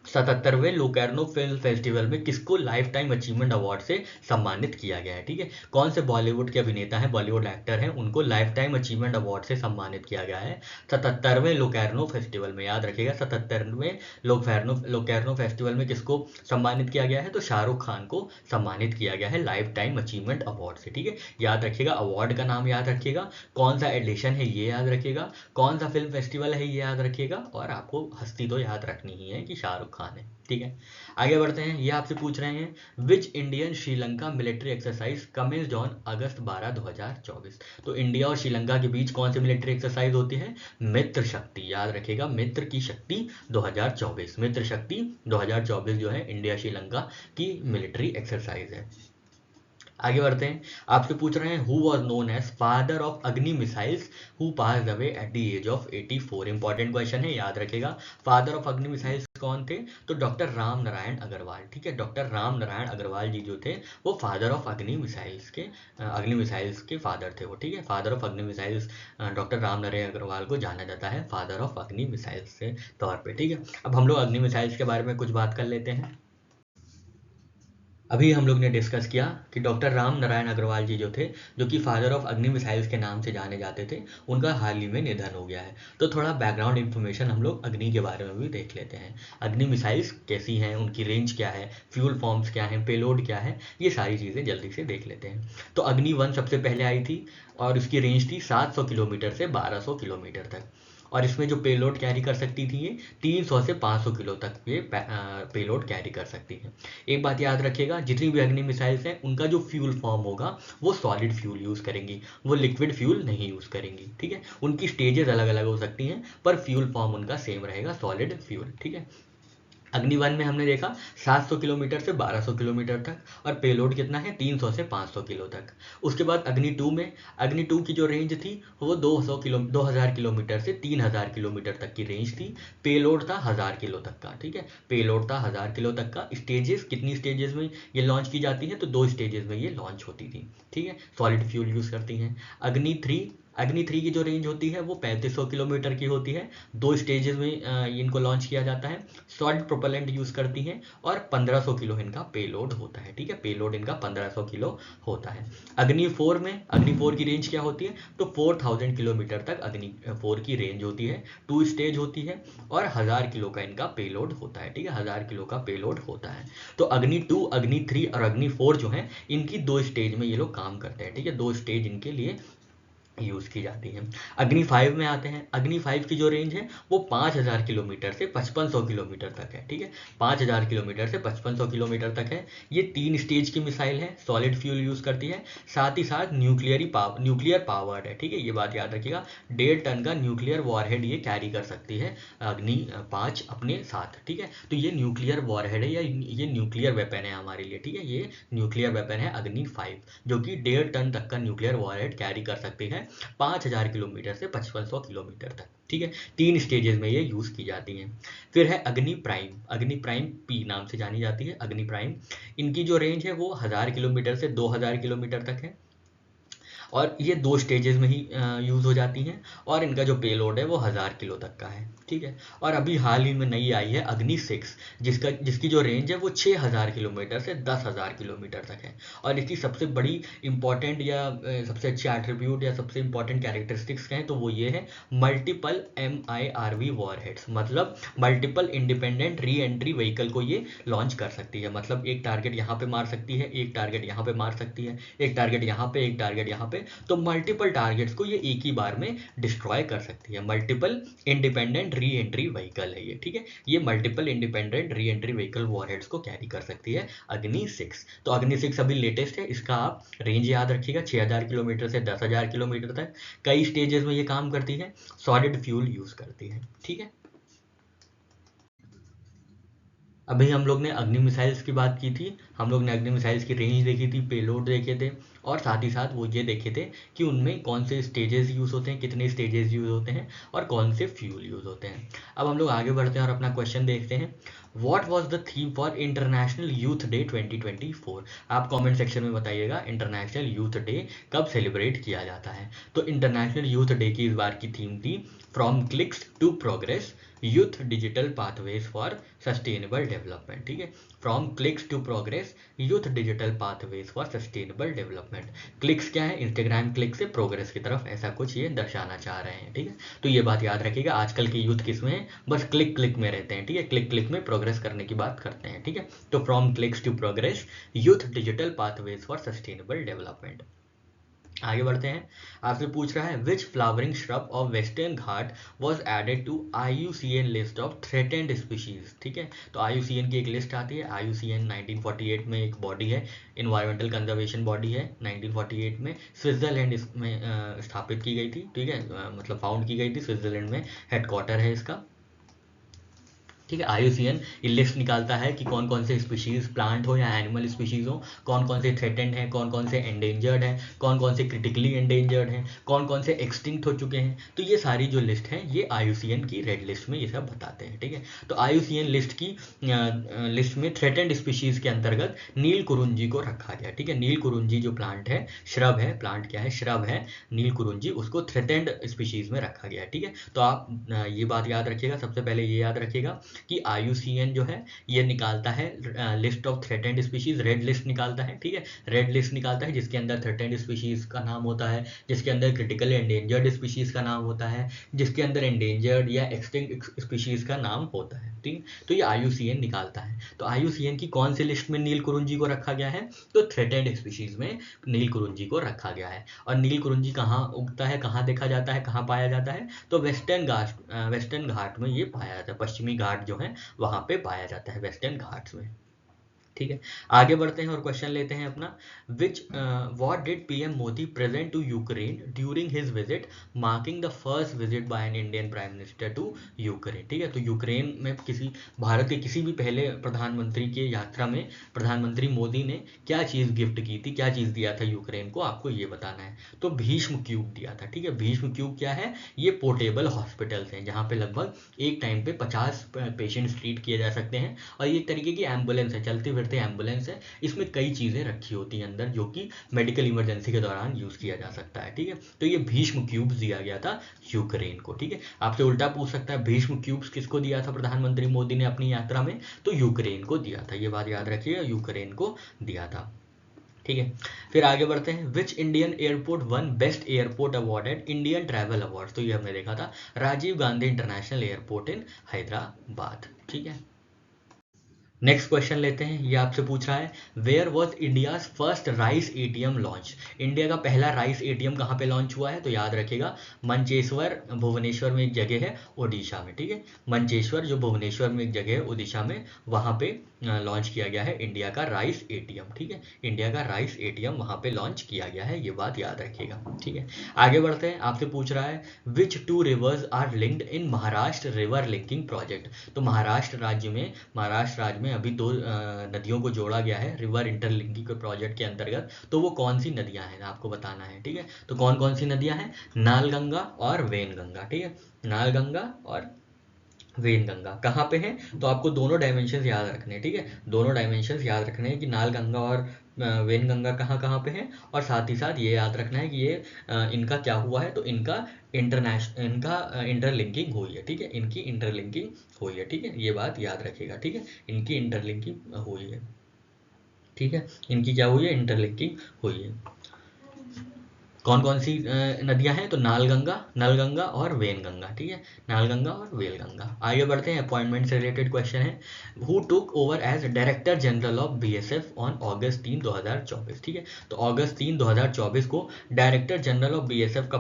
77वें लोकार्नो फिल्म फेस्टिवल में किसको लाइफ टाइम अचीवमेंट अवार्ड से सम्मानित किया गया है, ठीक है। कौन से बॉलीवुड के अभिनेता हैं, बॉलीवुड एक्टर हैं, उनको लाइफ टाइम अचीवमेंट अवार्ड से सम्मानित किया गया है 77वें लोकार्नो फेस्टिवल में। याद रखिएगा 77वें लोकार्नो फेस्टिवल में किसको सम्मानित किया गया है, तो शाहरुख खान को सम्मानित किया गया है लाइफ टाइम अचीवमेंट अवार्ड से, ठीक है। याद रखिएगा, अवार्ड का नाम याद रखिएगा, कौन सा एडिशन है ये याद रखिएगा, कौन सा फिल्म फेस्टिवल है ये याद रखिएगा, और आपको हस्ती तो याद रखनी ही है कि शाहरुख खान है, ठीक है। आगे बढ़ते हैं, ये आपसे पूछ रहे हैं which Indian Sri Lanka military exercise commenced on August 12 2024। तो इंडिया और श्रीलंका के बीच कौन सी मिलिट्री एक्सरसाइज होती है, मित्र शक्ति। याद रखिएगा, मित्र की शक्ति 2024, मित्र शक्ति 2024 जो है इंडिया श्रीलंका की मिलिट्री एक्सरसाइज है। आगे बढ़ते हैं, आपसे पूछ रहे हैं who was known as father of Agni missiles who passed away at the age of 84। Important question है, याद रखेगा। फादर ऑफ अग्नि मिसाइल्स कौन थे, तो डॉक्टर राम नारायण अग्रवाल, ठीक है। डॉक्टर राम नारायण अग्रवाल जी जो थे वो फादर ऑफ अग्नि मिसाइल्स के फादर थे वो, ठीक है। Father of Agni missiles doctor Ram Narayan Agarwal को जाना जाता है फादर ऑफ अग्नि मिसाइल्स के तौर पर, ठीक है। अब हम लोग अग्नि मिसाइल्स के बारे में कुछ बात कर लेते हैं। अभी हम लोग ने डिस्कस किया कि डॉक्टर राम नारायण अग्रवाल जी जो थे, जो कि फादर ऑफ अग्नि मिसाइल्स के नाम से जाने जाते थे, उनका हाल ही में निधन हो गया है। तो थोड़ा बैकग्राउंड इन्फॉर्मेशन हम लोग अग्नि के बारे में भी देख लेते हैं। अग्नि मिसाइल्स कैसी हैं, उनकी रेंज क्या है, फ्यूल फॉर्म्स क्या हैं, पेलोड क्या है, ये सारी चीज़ें जल्दी से देख लेते हैं। तो अग्नि 1 सबसे पहले आई थी और उसकी रेंज थी 700 किलोमीटर से 1200 किलोमीटर तक, और इसमें जो पेलोड कैरी कर सकती थी ये 300 से 500 किलो तक ये पेलोड कैरी कर सकती है। एक बात याद रखिएगा, जितनी भी अग्नि मिसाइल्स हैं उनका जो फ्यूल फॉर्म होगा वो सॉलिड फ्यूल यूज़ करेंगी, वो लिक्विड फ्यूल नहीं यूज़ करेंगी, ठीक है। उनकी स्टेजेस अलग अलग हो सकती हैं पर फ्यूल फॉर्म उनका सेम रहेगा, सॉलिड फ्यूल, ठीक है। अग्नि 1 में हमने देखा 700 किलोमीटर से 1200 किलोमीटर तक, और पेलोड कितना है 300 से 500 किलो तक। उसके बाद अग्नि 2 में, अग्नि 2 की जो रेंज थी वो 2000 किलोमीटर से 3000 किलोमीटर तक की रेंज थी। पेलोड था 1000 किलो तक का, ठीक है। पेलोड था 1000 किलो तक का। स्टेजेस, कितनी स्टेजेस में ये लॉन्च की जाती है, तो 2 स्टेजेस में ये लॉन्च होती थी, ठीक है। सॉलिड फ्यूल यूज़ करती हैं। अग्नि 3 की जो रेंज होती है वो 3500 किलोमीटर की होती है। 2 स्टेजेस में इनको लॉन्च किया जाता है। सॉलिड प्रोपेलेंट यूज़ करती हैं और 1500 किलो इनका पेलोड होता है, ठीक है। पेलोड इनका 1500 किलो होता है। अग्नि 4 में, अग्नि 4 की रेंज क्या होती है, तो 4000 किलोमीटर तक अग्नि 4 की रेंज होती है। 2 स्टेज होती है और 1000 किलो का इनका पेलोड होता है, ठीक है। 1000 किलो का पेलोड होता है। तो अग्नि 2, अग्नि 3 और अग्नि 4 जो है इनकी 2 स्टेज में ये लोग काम करते हैं, ठीक है। 2 स्टेज इनके लिए यूज़ की जाती है। अग्नि 5 में आते हैं। अग्नि 5 की जो रेंज है वो 5000 किलोमीटर से 5500 किलोमीटर तक है, ठीक है। 5000 किलोमीटर से 5500 किलोमीटर तक है। ये 3 स्टेज की मिसाइल है, सॉलिड फ्यूल यूज़ करती है, साथ ही साथ न्यूक्लियर पावर्ड है, ठीक है। ये बात याद रखिएगा, 1.5 टन का न्यूक्लियर वॉरहेड ये कैरी कर सकती है अग्नि 5 अपने साथ, ठीक है। तो ये न्यूक्लियर वॉरहेड है या ये न्यूक्लियर वेपन है हमारे लिए, ठीक है। ये न्यूक्लियर वेपन है अग्नि 5, जो कि 1.5 टन तक का न्यूक्लियर वॉरहेड कैरी कर सकती है 5000 किलोमीटर से 5500 किलोमीटर तक, ठीक है। 3 स्टेजेस में ये यूज़ की जाती हैं। फिर है अग्नि प्राइम पी नाम से जानी जाती है, अग्नि प्राइम। इनकी जो रेंज है वो 1000 किलोमीटर से 2000 किलोमीटर तक है, और ये 2 स्टेजेस में ही यूज़ हो जाती हैं, और इनका जो पेलोड है वो 1000 किलो तक का है, ठीक है। और अभी हाल ही में नई आई है अग्नि 6, जिसकी जो रेंज है वो 6000 किलोमीटर से 10000 किलोमीटर तक है। और इसकी सबसे बड़ी इंपॉर्टेंट या सबसे अच्छी एट्रीब्यूट या सबसे इंपॉर्टेंट कैरेक्टरिस्टिक्स कहें तो वो ये है मल्टीपल MIRV वॉरहेड्स, मतलब multiple independent re entry vehicle को ये लॉन्च कर सकती है। मतलब एक टारगेट यहाँ पे मार सकती है, एक टारगेट यहाँ पे मार सकती है, एक टारगेट यहाँ पे, एक टारगेट यहाँ पे, पे, तो मल्टीपल टारगेट्स को ये एक ही बार में डिस्ट्रॉय कर सकती है। Multiple independent re entry vehicle है ये, ठीक है, ये multiple independent re entry vehicle warheads को कैरी कर सकती है अग्नि 6। तो अग्नि 6 अभी लेटेस्ट है, इसका आप रेंज याद रखिएगा 6000 किलोमीटर से 10,000 किलोमीटर तक, कई स्टेजेस में ये काम करती है, सॉलिड फ्यूल यूज करती है, ठीक है। अभी हम लोग ने अग्नि मिसाइल्स की बात की थी, हम लोग ने अग्नि मिसाइल्स की रेंज देखी थी, पेलोड देखे थे, और साथ ही साथ वो ये देखे थे कि उनमें कौन से स्टेजेस यूज़ होते हैं, कितने स्टेजेस यूज़ होते हैं, और कौन से फ्यूल यूज़ होते हैं। अब हम लोग आगे बढ़ते हैं और अपना क्वेश्चन देखते हैं। What was the theme for international youth day 2024? आप कमेंट सेक्शन में बताइएगा इंटरनेशनल यूथ डे कब सेलिब्रेट किया जाता है। तो इंटरनेशनल यूथ डे की इस बार की थीम थी from clicks to progress, youth digital pathways for sustainable development, ठीक है, from clicks to progress, youth digital pathways for sustainable development. Clicks क्या है, इंस्टाग्राम क्लिक से प्रोग्रेस की तरफ, ऐसा कुछ ये दर्शाना चाह रहे हैं, ठीक है। तो ये बात याद रखिएगा, आजकल के यूथ किस में है, बस क्लिक क्लिक में रहते हैं, ठीक है, क्लिक क्लिक में प्रोग्रेस करने की बात करते हैं, ठीक है। तो from clicks to progress, youth digital pathways for sustainable development. आगे बढ़ते हैं, आपसे पूछ रहा है which flowering shrub of Western Ghat was added to IUCN list of threatened species, ठीक है। तो IUCN की एक लिस्ट आती है, IUCN 1948 में एक बॉडी है, इन्वायरमेंटल कंजर्वेशन बॉडी है, 1948 में स्विट्जरलैंड में स्थापित की गई थी, ठीक है, मतलब फाउंड की गई थी, स्विट्जरलैंड में हेडक्वार्टर है इसका, ठीक है। IUCN ये लिस्ट निकालता है कि कौन कौन से स्पीशीज, प्लांट हो या एनिमल स्पीशीज हो, कौन कौन से थ्रेटेंड हैं, कौन कौन से एंडेंजर्ड हैं, कौन कौन से क्रिटिकली एंडेंजर्ड हैं, कौन कौन से एक्सटिंक्ट हो चुके हैं। तो ये सारी जो लिस्ट है ये IUCN की रेड लिस्ट में ये सब बताते हैं, ठीक है। तो IUCN लिस्ट की लिस्ट में थ्रेटेंड स्पीशीज के अंतर्गत नील कुरुंजी को रखा गया, ठीक है। नील कुरुंजी जो प्लांट है, श्रब है, प्लांट क्या है, श्रब है, नील कुरुंजी, उसको थ्रेटेंड स्पीशीज में रखा गया है, ठीक है। तो आप ये बात याद रखिएगा, सबसे पहले ये याद रखिएगा कि IUCN जो है ये निकालता है list of threatened species, red list निकालता है, ठीक है, रेड लिस्ट निकालता है जिसके अंदर थ्रेटेंड स्पीशीज का नाम होता है, जिसके अंदर क्रिटिकल एंडेंजर्ड स्पीशीज का नाम होता है, जिसके अंदर एंडेंजर्ड या एक्सटिंक्ट स्पीशीज का नाम होता है, ठीक है। तो ये IUCN निकालता है। तो IUCN की कौन सी लिस्ट में नील कुरुंजी को रखा गया है, तो थ्रेटेंड स्पीशीज में नील कुरुंजी को रखा गया है। और नील कुरुंजी कहाँ उगता है, कहाँ देखा जाता है, कहाँ पाया जाता है, तो वेस्टर्न घाट में ये पाया जाता है, पश्चिमी घाट जो है वहां पे पाया जाता है, वेस्टर्न घाट्स में, ठीक है। आगे बढ़ते हैं और क्वेश्चन लेते हैं अपना, which what did PM Modi present to Ukraine during his visit marking the first visit by an Indian prime minister to Ukraine, ठीक है। तो यूक्रेन में किसी भारत के किसी भी पहले प्रधानमंत्री के यात्रा में प्रधानमंत्री मोदी ने क्या चीज़ गिफ्ट की थी, क्या चीज़ दिया था यूक्रेन को, आपको ये बताना है। तो भीष्म क्यूब दिया था, ठीक है। भीष्म क्यूब क्या है, ये पोर्टेबल हॉस्पिटल्स हैं जहाँ पे लगभग एक टाइम पे 50 पेशेंट्स ट्रीट किए जा सकते हैं, और ये एक तरीके की एम्बुलेंस है, चलती फिरती एम्बुलेंस है, इसमें कई चीज़ें रखी होती हैं अंदर जो कि मेडिकल इमरजेंसी के दौरान यूज़ किया जा सकता है, ठीक है। तो ये भीष्म क्यूब्स दिया गया था यूक्रेन को, ठीक है। आपसे उल्टा पूछ सकता है भीष्म क्यूब्स किसको दिया था प्रधानमंत्री मोदी ने अपनी यात्रा में, तो यूक्रेन को दिया था, ये बात याद रखिएगा, यूक्रेन को दिया था, ठीक है। फिर आगे बढ़ते हैं, which Indian airport won best airport awarded Indian travel award, तो ये हमने देखा था Rajiv Gandhi international airport in Hyderabad, ठीक है। नेक्स्ट क्वेश्चन लेते हैं, ये आपसे पूछ रहा है where was India's first rice ATM launch, India का पहला राइस ATM कहाँ पे लॉन्च हुआ है, तो याद रखिएगा मंचेश्वर, भुवनेश्वर में एक जगह है ओडिशा में, ठीक है। मंचेश्वर जो भुवनेश्वर में एक जगह है ओडिशा में, वहाँ पे लॉन्च किया गया है इंडिया का राइस ATM, ठीक है। इंडिया का राइस ATM वहाँ पे लॉन्च किया गया है, ये बात याद रखिएगा, ठीक है। आगे बढ़ते हैं, आपसे पूछ रहा है which two rivers are linked in Maharashtra river linking project, तो महाराष्ट्र राज्य में अभी दो नदियों को जोड़ा गया है रिवर इंटरलिंकिंग के प्रोजेक्ट के अंतर्गत, तो वो कौन सी नदियां हैं आपको बताना है, ठीक है। तो कौन कौन सी नदियां हैं, नालगंगा और वेनगंगा, ठीक है, नालगंगा और वेनगंगा कहाँ पे है, तो आपको दोनों डायमेंशन याद रखने हैं, ठीक है, दोनों डायमेंशन याद रखने हैं कि नालगंगा और वेनगंगा कहाँ कहाँ पे हैं, और साथ ही साथ ये याद रखना है कि ये इनका क्या हुआ है, तो इनका इंटरलिंकिंग हुई है, ठीक है, इनकी इंटरलिंकिंग हुई है, ठीक है, ये बात याद रखिएगा, ठीक है, इनकी इंटरलिंकिंग हुई है, ठीक है, इनकी क्या हुई है, इंटरलिंकिंग हुई है। कौन सी नदियां हैं? तो नालगंगा, नलगंगा और वेनगंगा, ठीक है, नालगंगा और वेलगंगा। आगे बढ़ते हैं, अपॉइंटमेंट से रिलेटेड क्वेश्चन है। Who took over as director general of BSF on August 3 2024, ठीक है, तो अगस्त 3 2024 को डायरेक्टर जनरल ऑफ बीएसएफ का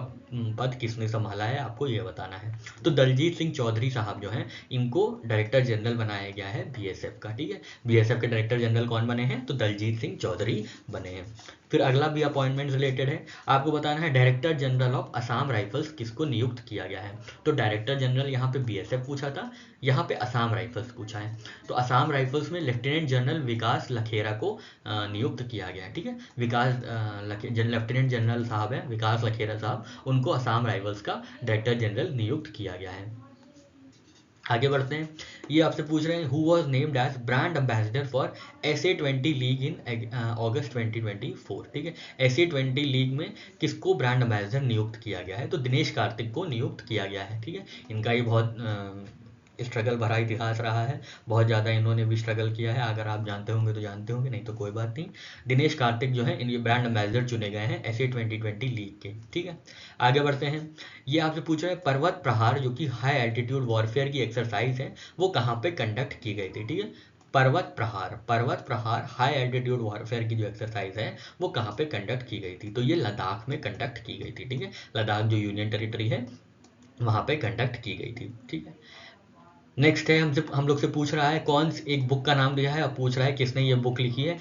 पद किसने संभाला है, आपको ये बताना है। तो दलजीत सिंह चौधरी साहब जो हैं, इनको डायरेक्टर जनरल बनाया गया है बीएसएफ का, ठीक है। बीएसएफ के डायरेक्टर जनरल कौन बने हैं? तो दलजीत सिंह चौधरी बने हैं। फिर अगला भी अपॉइंटमेंट रिलेटेड है, आपको बताना है director general of Assam rifles किसको नियुक्त किया गया है। तो डायरेक्टर जनरल यहाँ पे बीएसएफ पूछा था, यहाँ पे असम राइफल्स पूछा है। तो असम राइफल्स में लेफ्टिनेंट जनरल विकास लखेरा को नियुक्त किया गया है, ठीक है। लेफ्टिनेंट जनरल साहब है विकास लखेरा साहब, उनको असम राइफल्स का डायरेक्टर जनरल नियुक्त किया गया है। आगे बढ़ते हैं, ये आपसे पूछ रहे हैं who was named as brand ambassador for SA20 league in August 2024, ठीक है। SA20 लीग में किसको ब्रांड एम्बेसडर नियुक्त किया गया है? तो दिनेश कार्तिक को नियुक्त किया गया है, ठीक है। इनका ये बहुत स्ट्रगल भरा इतिहास रहा है, बहुत ज़्यादा इन्होंने भी स्ट्रगल किया है, अगर आप जानते होंगे तो जानते होंगे, नहीं तो कोई बात नहीं। दिनेश कार्तिक जो है इन ये ब्रांड एम्बेसडर चुने गए हैं SA2020 लीग के, ठीक है। आगे बढ़ते हैं, ये आपसे पूछ रहे हैं पर्वत प्रहार जो कि हाई एल्टीट्यूड वॉरफेयर की एक्सरसाइज है, वो कहाँ पे कंडक्ट की गई थी, ठीक है। पर्वत प्रहार हाई एल्टीट्यूड वॉरफेयर की जो एक्सरसाइज है वो कहाँ पे कंडक्ट की गई थी? तो ये लद्दाख में कंडक्ट की गई थी, ठीक है। लद्दाख जो यूनियन टेरिटरी है वहाँ पे कंडक्ट की गई थी, ठीक है। नेक्स्ट है, हम लोग से पूछ रहा है कौन एक बुक का नाम दिया है और पूछ रहा है किसने ये बुक लिखी है।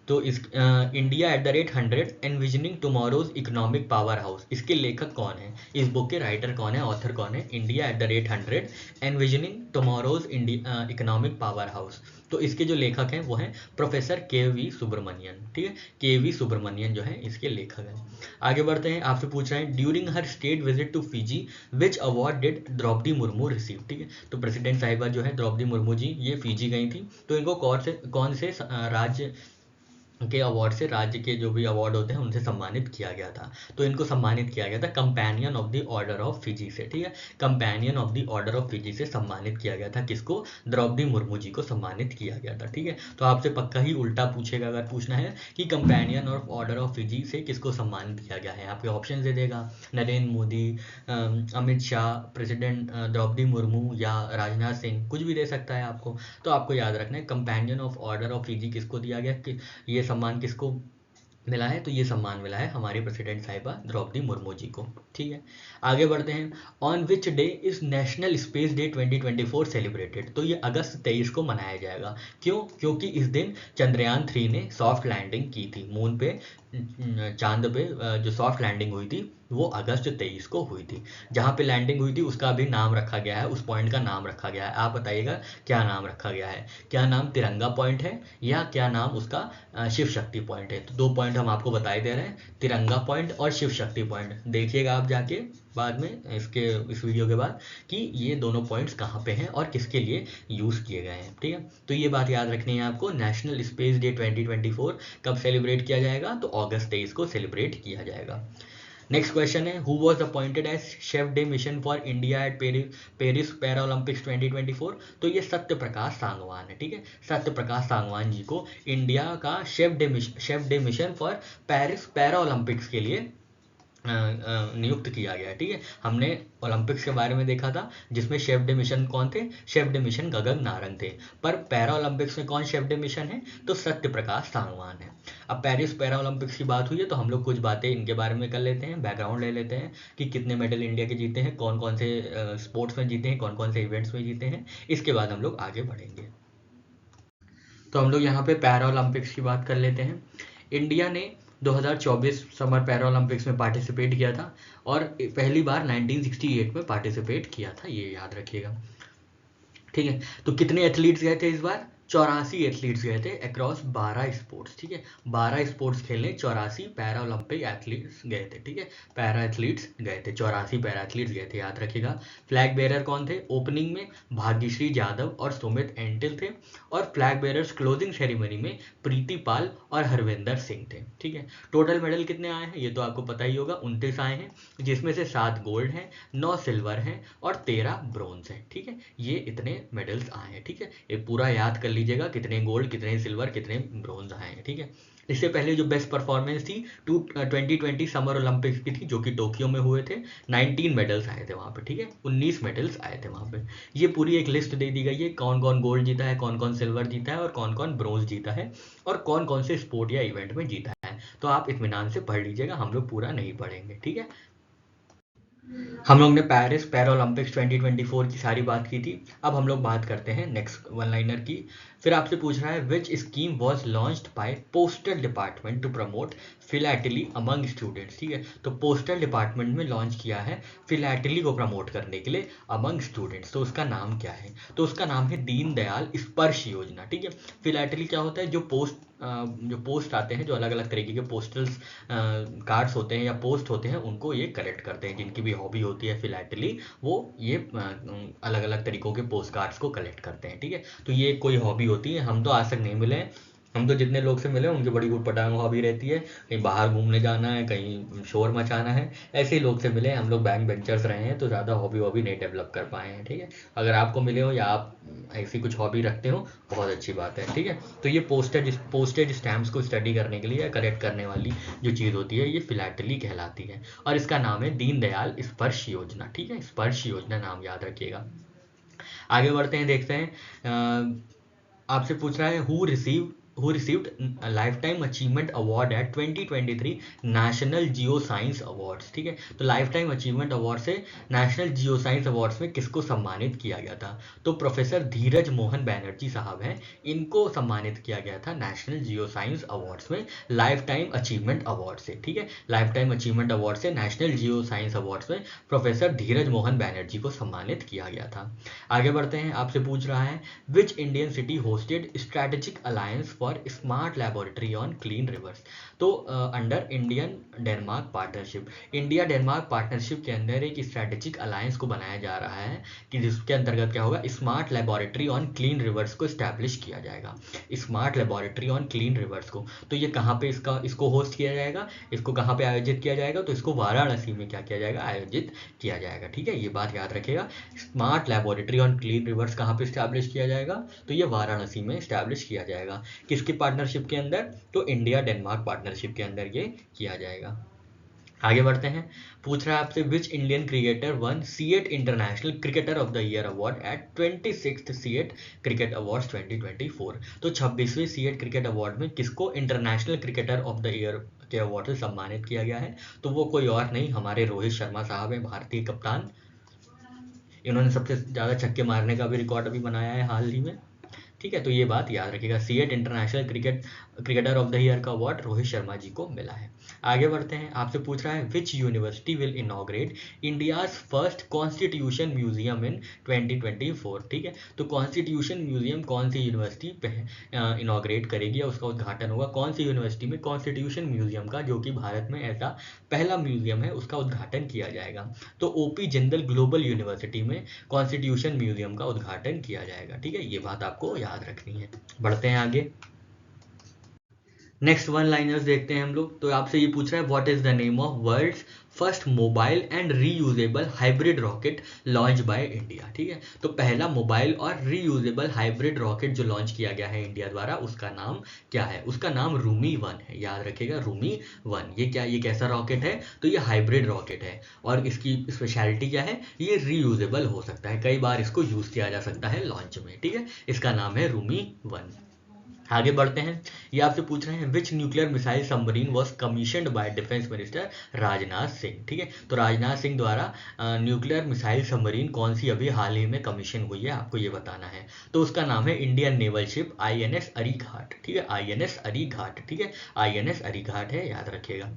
तो इस India@100 envisioning tomorrow's economic power house, इसके लेखक कौन है, इस बुक के राइटर कौन है, ऑथर कौन है? India@100 envisioning tomorrow's economic power house. तो इसके जो लेखक हैं वो हैं प्रोफेसर KV सुब्रमण्यन, ठीक है। KV सुब्रमण्यन जो है इसके लेखक हैं। आगे बढ़ते हैं, आपसे पूछ रहे हैं during her state visit to Fiji which award did Droupadi Murmu receive, ठीक है। तो प्रेसिडेंट साहिबा जो है द्रौपदी मुर्मू जी ये फिजी गई थी, तो इनको कौन से राज्य के अवार्ड से, राज्य के जो भी अवार्ड होते हैं उनसे सम्मानित किया गया था। तो इनको सम्मानित किया गया था companion of the order of Fiji से, ठीक है। Companion of the order of Fiji से सम्मानित किया गया था, किसको? द्रौपदी मुर्मू जी को सम्मानित किया गया था, ठीक है। तो आपसे पक्का ही उल्टा पूछेगा अगर पूछना है कि companion of order of Fiji से किसको सम्मानित किया गया है, आपके ऑप्शन दे देगा नरेंद्र मोदी, अमित शाह, प्रेसिडेंट द्रौपदी मुर्मू या राजनाथ सिंह, कुछ भी दे सकता है आपको। तो आपको याद रखना है companion of order of Fiji किसको दिया गया, कि ये सम्मान किसको मिला है? तो ये सम्मान मिला है हमारी प्रेसिडेंट साहिबा द्रौपदी मुर्मू जी को, ठीक है। आगे बढ़ते हैं, on which day is national space day 2024 celebrated. तो ये अगस्त 23 को मनाया जाएगा। क्यों? क्योंकि इस दिन चंद्रयान 3 ने सॉफ्ट लैंडिंग की थी मून पे, चांद पे जो सॉफ्ट लैंडिंग हुई थी वो अगस्त 23 को हुई थी। जहाँ पे लैंडिंग हुई थी उसका भी नाम रखा गया है, उस पॉइंट का नाम रखा गया है। आप बताइएगा क्या नाम रखा गया है, क्या नाम तिरंगा पॉइंट है या क्या नाम उसका शिव शक्ति पॉइंट है? तो 2 पॉइंट हम आपको बताई दे रहे हैं, तिरंगा पॉइंट और शिव शक्ति पॉइंट। देखिएगा आप जाके बाद में इस वीडियो के बाद कि ये दोनों पॉइंट्स कहाँ पे हैं और किसके लिए यूज़ किए गए हैं, ठीक है। तो ये बात याद रखनी है आपको, नेशनल स्पेस डे 2024 कब सेलिब्रेट किया जाएगा? तो अगस्त 23 को सेलिब्रेट किया जाएगा। नेक्स्ट क्वेश्चन है, who was appointed as chef de mission for India at Paris para Olympics 2024। तो ये सत्य प्रकाश सांगवान है, ठीक है। सत्य प्रकाश सांगवान जी को इंडिया का chef de mission for Paris para Olympics के लिए नियुक्त किया गया, ठीक है। हमने ओलंपिक्स के बारे में देखा था जिसमें शेफ डे मिशन कौन थे? Chef de mission Gagan Narang थे। पर पैरा ओलंपिक्स में कौन शेफ डे मिशन है? तो सत्य प्रकाश सांगवान है। अब पेरिस पैरा ओलंपिक्स की बात हुई है तो हम लोग कुछ बातें इनके बारे में कर लेते हैं, बैकग्राउंड ले लेते हैं कि कितने मेडल इंडिया के जीते हैं, कौन कौन से स्पोर्ट्स में जीते हैं, कौन कौन से इवेंट्स में जीते हैं। इसके बाद हम लोग आगे बढ़ेंगे। तो हम लोग यहाँ पे पैरा ओलंपिक्स की बात कर लेते हैं। इंडिया ने 2024 समर पैरा ओलंपिक्स में पार्टिसिपेट किया था और पहली बार 1968 में पार्टिसिपेट किया था, ये याद रखिएगा, ठीक है। तो कितने एथलीट्स गए थे इस बार? 84 एथलीट्स गए थे अक्रॉस 12 स्पोर्ट्स, ठीक है। 12 स्पोर्ट्स खेलने 84 पैरा ओलंपिक एथलीट्स गए थे, ठीक है। पैरा एथलीट्स गए थे, 84 पैरा एथलीट्स गए थे, याद रखिएगा। फ्लैग बेरर कौन थे? ओपनिंग में भाग्यश्री जाधव और सुमित एंटिल थे और फ्लैग बेरर्स क्लोजिंग सेरेमनी में प्रीति पाल और हरविंदर सिंह थे, ठीक है। टोटल मेडल कितने आए हैं ये तो आपको पता ही होगा, 29 आए हैं, जिसमें से 7 गोल्ड हैं, 9 सिल्वर हैं और 13 ब्रोंज हैं, ठीक है। ये इतने मेडल्स आए हैं, ठीक है। ये पूरा याद कर लीजिएगा कितने गोल्ड, कितने सिल्वर, कितने ब्रोंज आए हैं, ठीक है। इससे पहले जो बेस्ट परफॉर्मेंस थी 2020 समर ओलंपिक्स की थी, जो कि टोक्यो में हुए थे। 19 मेडल्स आए थे वहाँ पे, ठीक है, 19 मेडल्स आए थे वहाँ पे। ये पूरी एक लिस्ट दे दी गई है, कौन कौन गोल्ड जीता है, कौन कौन सिल्वर जीता है और कौन कौन ब्रोंज जीता है और कौन कौन से स्पोर्ट या इवेंट में जीता है। तो आप इत्मीनान से पढ़ लीजिएगा, हम लोग पूरा नहीं पढ़ेंगे, ठीक है। हम लोग ने पेरिस पैरा ओलंपिक्स 2024 की सारी बात की थी। अब हम लोग बात करते हैं नेक्स्ट वन लाइनर की। फिर आपसे पूछ रहा है which scheme was launched by postal department to promote philately among students, ठीक है। तो पोस्टल डिपार्टमेंट में लॉन्च किया है फिलैटली को प्रमोट करने के लिए अमंग स्टूडेंट्स। तो उसका नाम क्या है? तो उसका नाम है दीनदयाल स्पर्श योजना, ठीक है। फिलैटली क्या होता है? जो पोस्ट आते हैं, जो अलग अलग तरीके के पोस्टल्स कार्ड्स होते हैं या पोस्ट होते हैं, उनको ये कलेक्ट करते हैं। जिनकी भी हॉबी होती है फिलैटली, वो ये अलग अलग तरीकों के पोस्ट कार्ड्स को कलेक्ट करते हैं, ठीक है। तो ये कोई हॉबी होती है। हम तो आज तक नहीं मिले हैं, हम तो जितने लोग से मिले उनकी बड़ी उटपटांग हॉबी रहती है, कहीं बाहर घूमने जाना है, कहीं शोर मचाना है, ऐसे ही लोग से मिले हैं। हम लोग बैंक बेंचर्स रहे हैं, तो ज़्यादा हॉबी नहीं डेवलप कर पाए हैं, ठीक है। अगर आपको मिले हो या आप ऐसी कुछ हॉबी रखते हो, बहुत अच्छी बात है, ठीक है। तो ये पोस्टेज स्टैम्प्स को स्टडी करने के लिए या कलेक्ट करने वाली जो चीज़ होती है, ये फिलैटली कहलाती है और इसका नाम है दीनदयाल स्पर्श योजना, ठीक है। स्पर्श योजना नाम याद रखिएगा। आगे बढ़ते हैं, देखते हैं। आपसे पूछ रहा है who received life time achievement award eight 2023 national geo science awards, ठीक है। तो लाइफ टाइम अचीवमेंट अवार्ड से नेशनल जियो साइंस अवार्ड्स में किसको सम्मानित किया गया था? तो प्रोफेसर धीरज मोहन बैनर्जी साहब हैं, इनको सम्मानित किया गया था नेशनल जियो साइंस अवार्ड्स में लाइफ टाइम अचीवमेंट अवार्ड से, ठीक है। लाइफ टाइम अचीवमेंट अवार्ड से नेशनल जियो साइंस अवार्ड्स में प्रोफेसर धीरज मोहन बैनर्जी को सम्मानित किया गया था। आगे बढ़ते हैं, आपसे पूछ रहा है which Indian city hosted strategic alliance for smart laboratory on clean rivers. तो under Indian Denmark partnership, India Denmark partnership के अंदर एक स्ट्रेटेजिक अलायंस को बनाया जा रहा है कि जिसके अंतर्गत क्या होगा, smart laboratory on clean reverse को स्टैब्लिश किया जाएगा। Smart laboratory on clean reverse को, तो ये कहाँ पे इसको होस्ट किया जाएगा, इसको कहाँ पे आयोजित किया जाएगा? तो इसको वाराणसी में क्या किया जाएगा? आयोजित किया जाएगा, ठीक है। ये बात याद रखिएगा, smart laboratory on clean reverse कहाँ पे स्टैब्लिश किया जाएगा? तो ये वाराणसी में स्टैब्लिश किया जाएगा। किसकी पार्टनरशिप के अंदर? तो इंडिया डेनमार्क पार्टनरशिप के अंदर ये किया जाएगा। आगे बढ़ते हैं, पूछ रहा है आपसे which Indian cricketer one CEAT international cricketer of the year award eight 26th CEAT cricket awards 2024। तो 26वें सीएट क्रिकेट अवार्ड में किसको international cricketer of the year के अवार्ड से सम्मानित किया गया है? तो वो कोई और नहीं, हमारे रोहित शर्मा साहब हैं, भारतीय कप्तान। इन्होंने सबसे ज़्यादा छक्के मारने का भी रिकॉर्ड अभी बनाया है हाल ही में, ठीक है। तो ये बात याद रखिएगा, CEAT international cricketer of the year का अवार्ड रोहित शर्मा जी को मिला है। आगे बढ़ते हैं, आपसे पूछ रहा है which university will inaugurate India's first constitution museum in 2024, ठीक है। तो कॉन्स्टिट्यूशन म्यूजियम कौन सी यूनिवर्सिटी पे इनॉग्रेट करेगी या उसका उद्घाटन होगा? कौन सी यूनिवर्सिटी में कॉन्स्टिट्यूशन म्यूजियम का, जो कि भारत में ऐसा पहला म्यूजियम है, उसका उद्घाटन किया जाएगा? तो ओपी जिंदल ग्लोबल यूनिवर्सिटी में कॉन्स्टिट्यूशन म्यूजियम का उद्घाटन किया जाएगा, ठीक है। ये बात आपको याद रखनी है। बढ़ते हैं आगे, नेक्स्ट वन लाइनर्स देखते हैं हम लोग। तो आपसे ये पूछ रहा है what is the name of world's first mobile and reusable hybrid rocket launch by India, ठीक है। तो पहला मोबाइल और रीयूजेबल हाइब्रिड रॉकेट जो लॉन्च किया गया है इंडिया द्वारा, उसका नाम क्या है? उसका नाम रूमी 1 है, याद रखिएगा, रूमी 1। ये कैसा रॉकेट है? तो ये हाइब्रिड रॉकेट है और इसकी स्पेशलिटी क्या है? ये रीयूजेबल हो सकता है, कई बार इसको यूज किया जा सकता है लॉन्च में, ठीक है। इसका नाम है रूमी 1। आगे बढ़ते हैं, ये आपसे पूछ रहे हैं which nuclear missile submarine was commissioned by defence minister Rajnath Singh, ठीक है। तो राजनाथ सिंह द्वारा न्यूक्लियर मिसाइल सबमरीन कौन सी अभी हाल ही में कमीशन हुई है, आपको ये बताना है। तो उसका नाम है इंडियन नेवल शिप INS अरीघाट, ठीक है। INS अरीघाट, ठीक है, INS अरीघाट है, याद रखिएगा।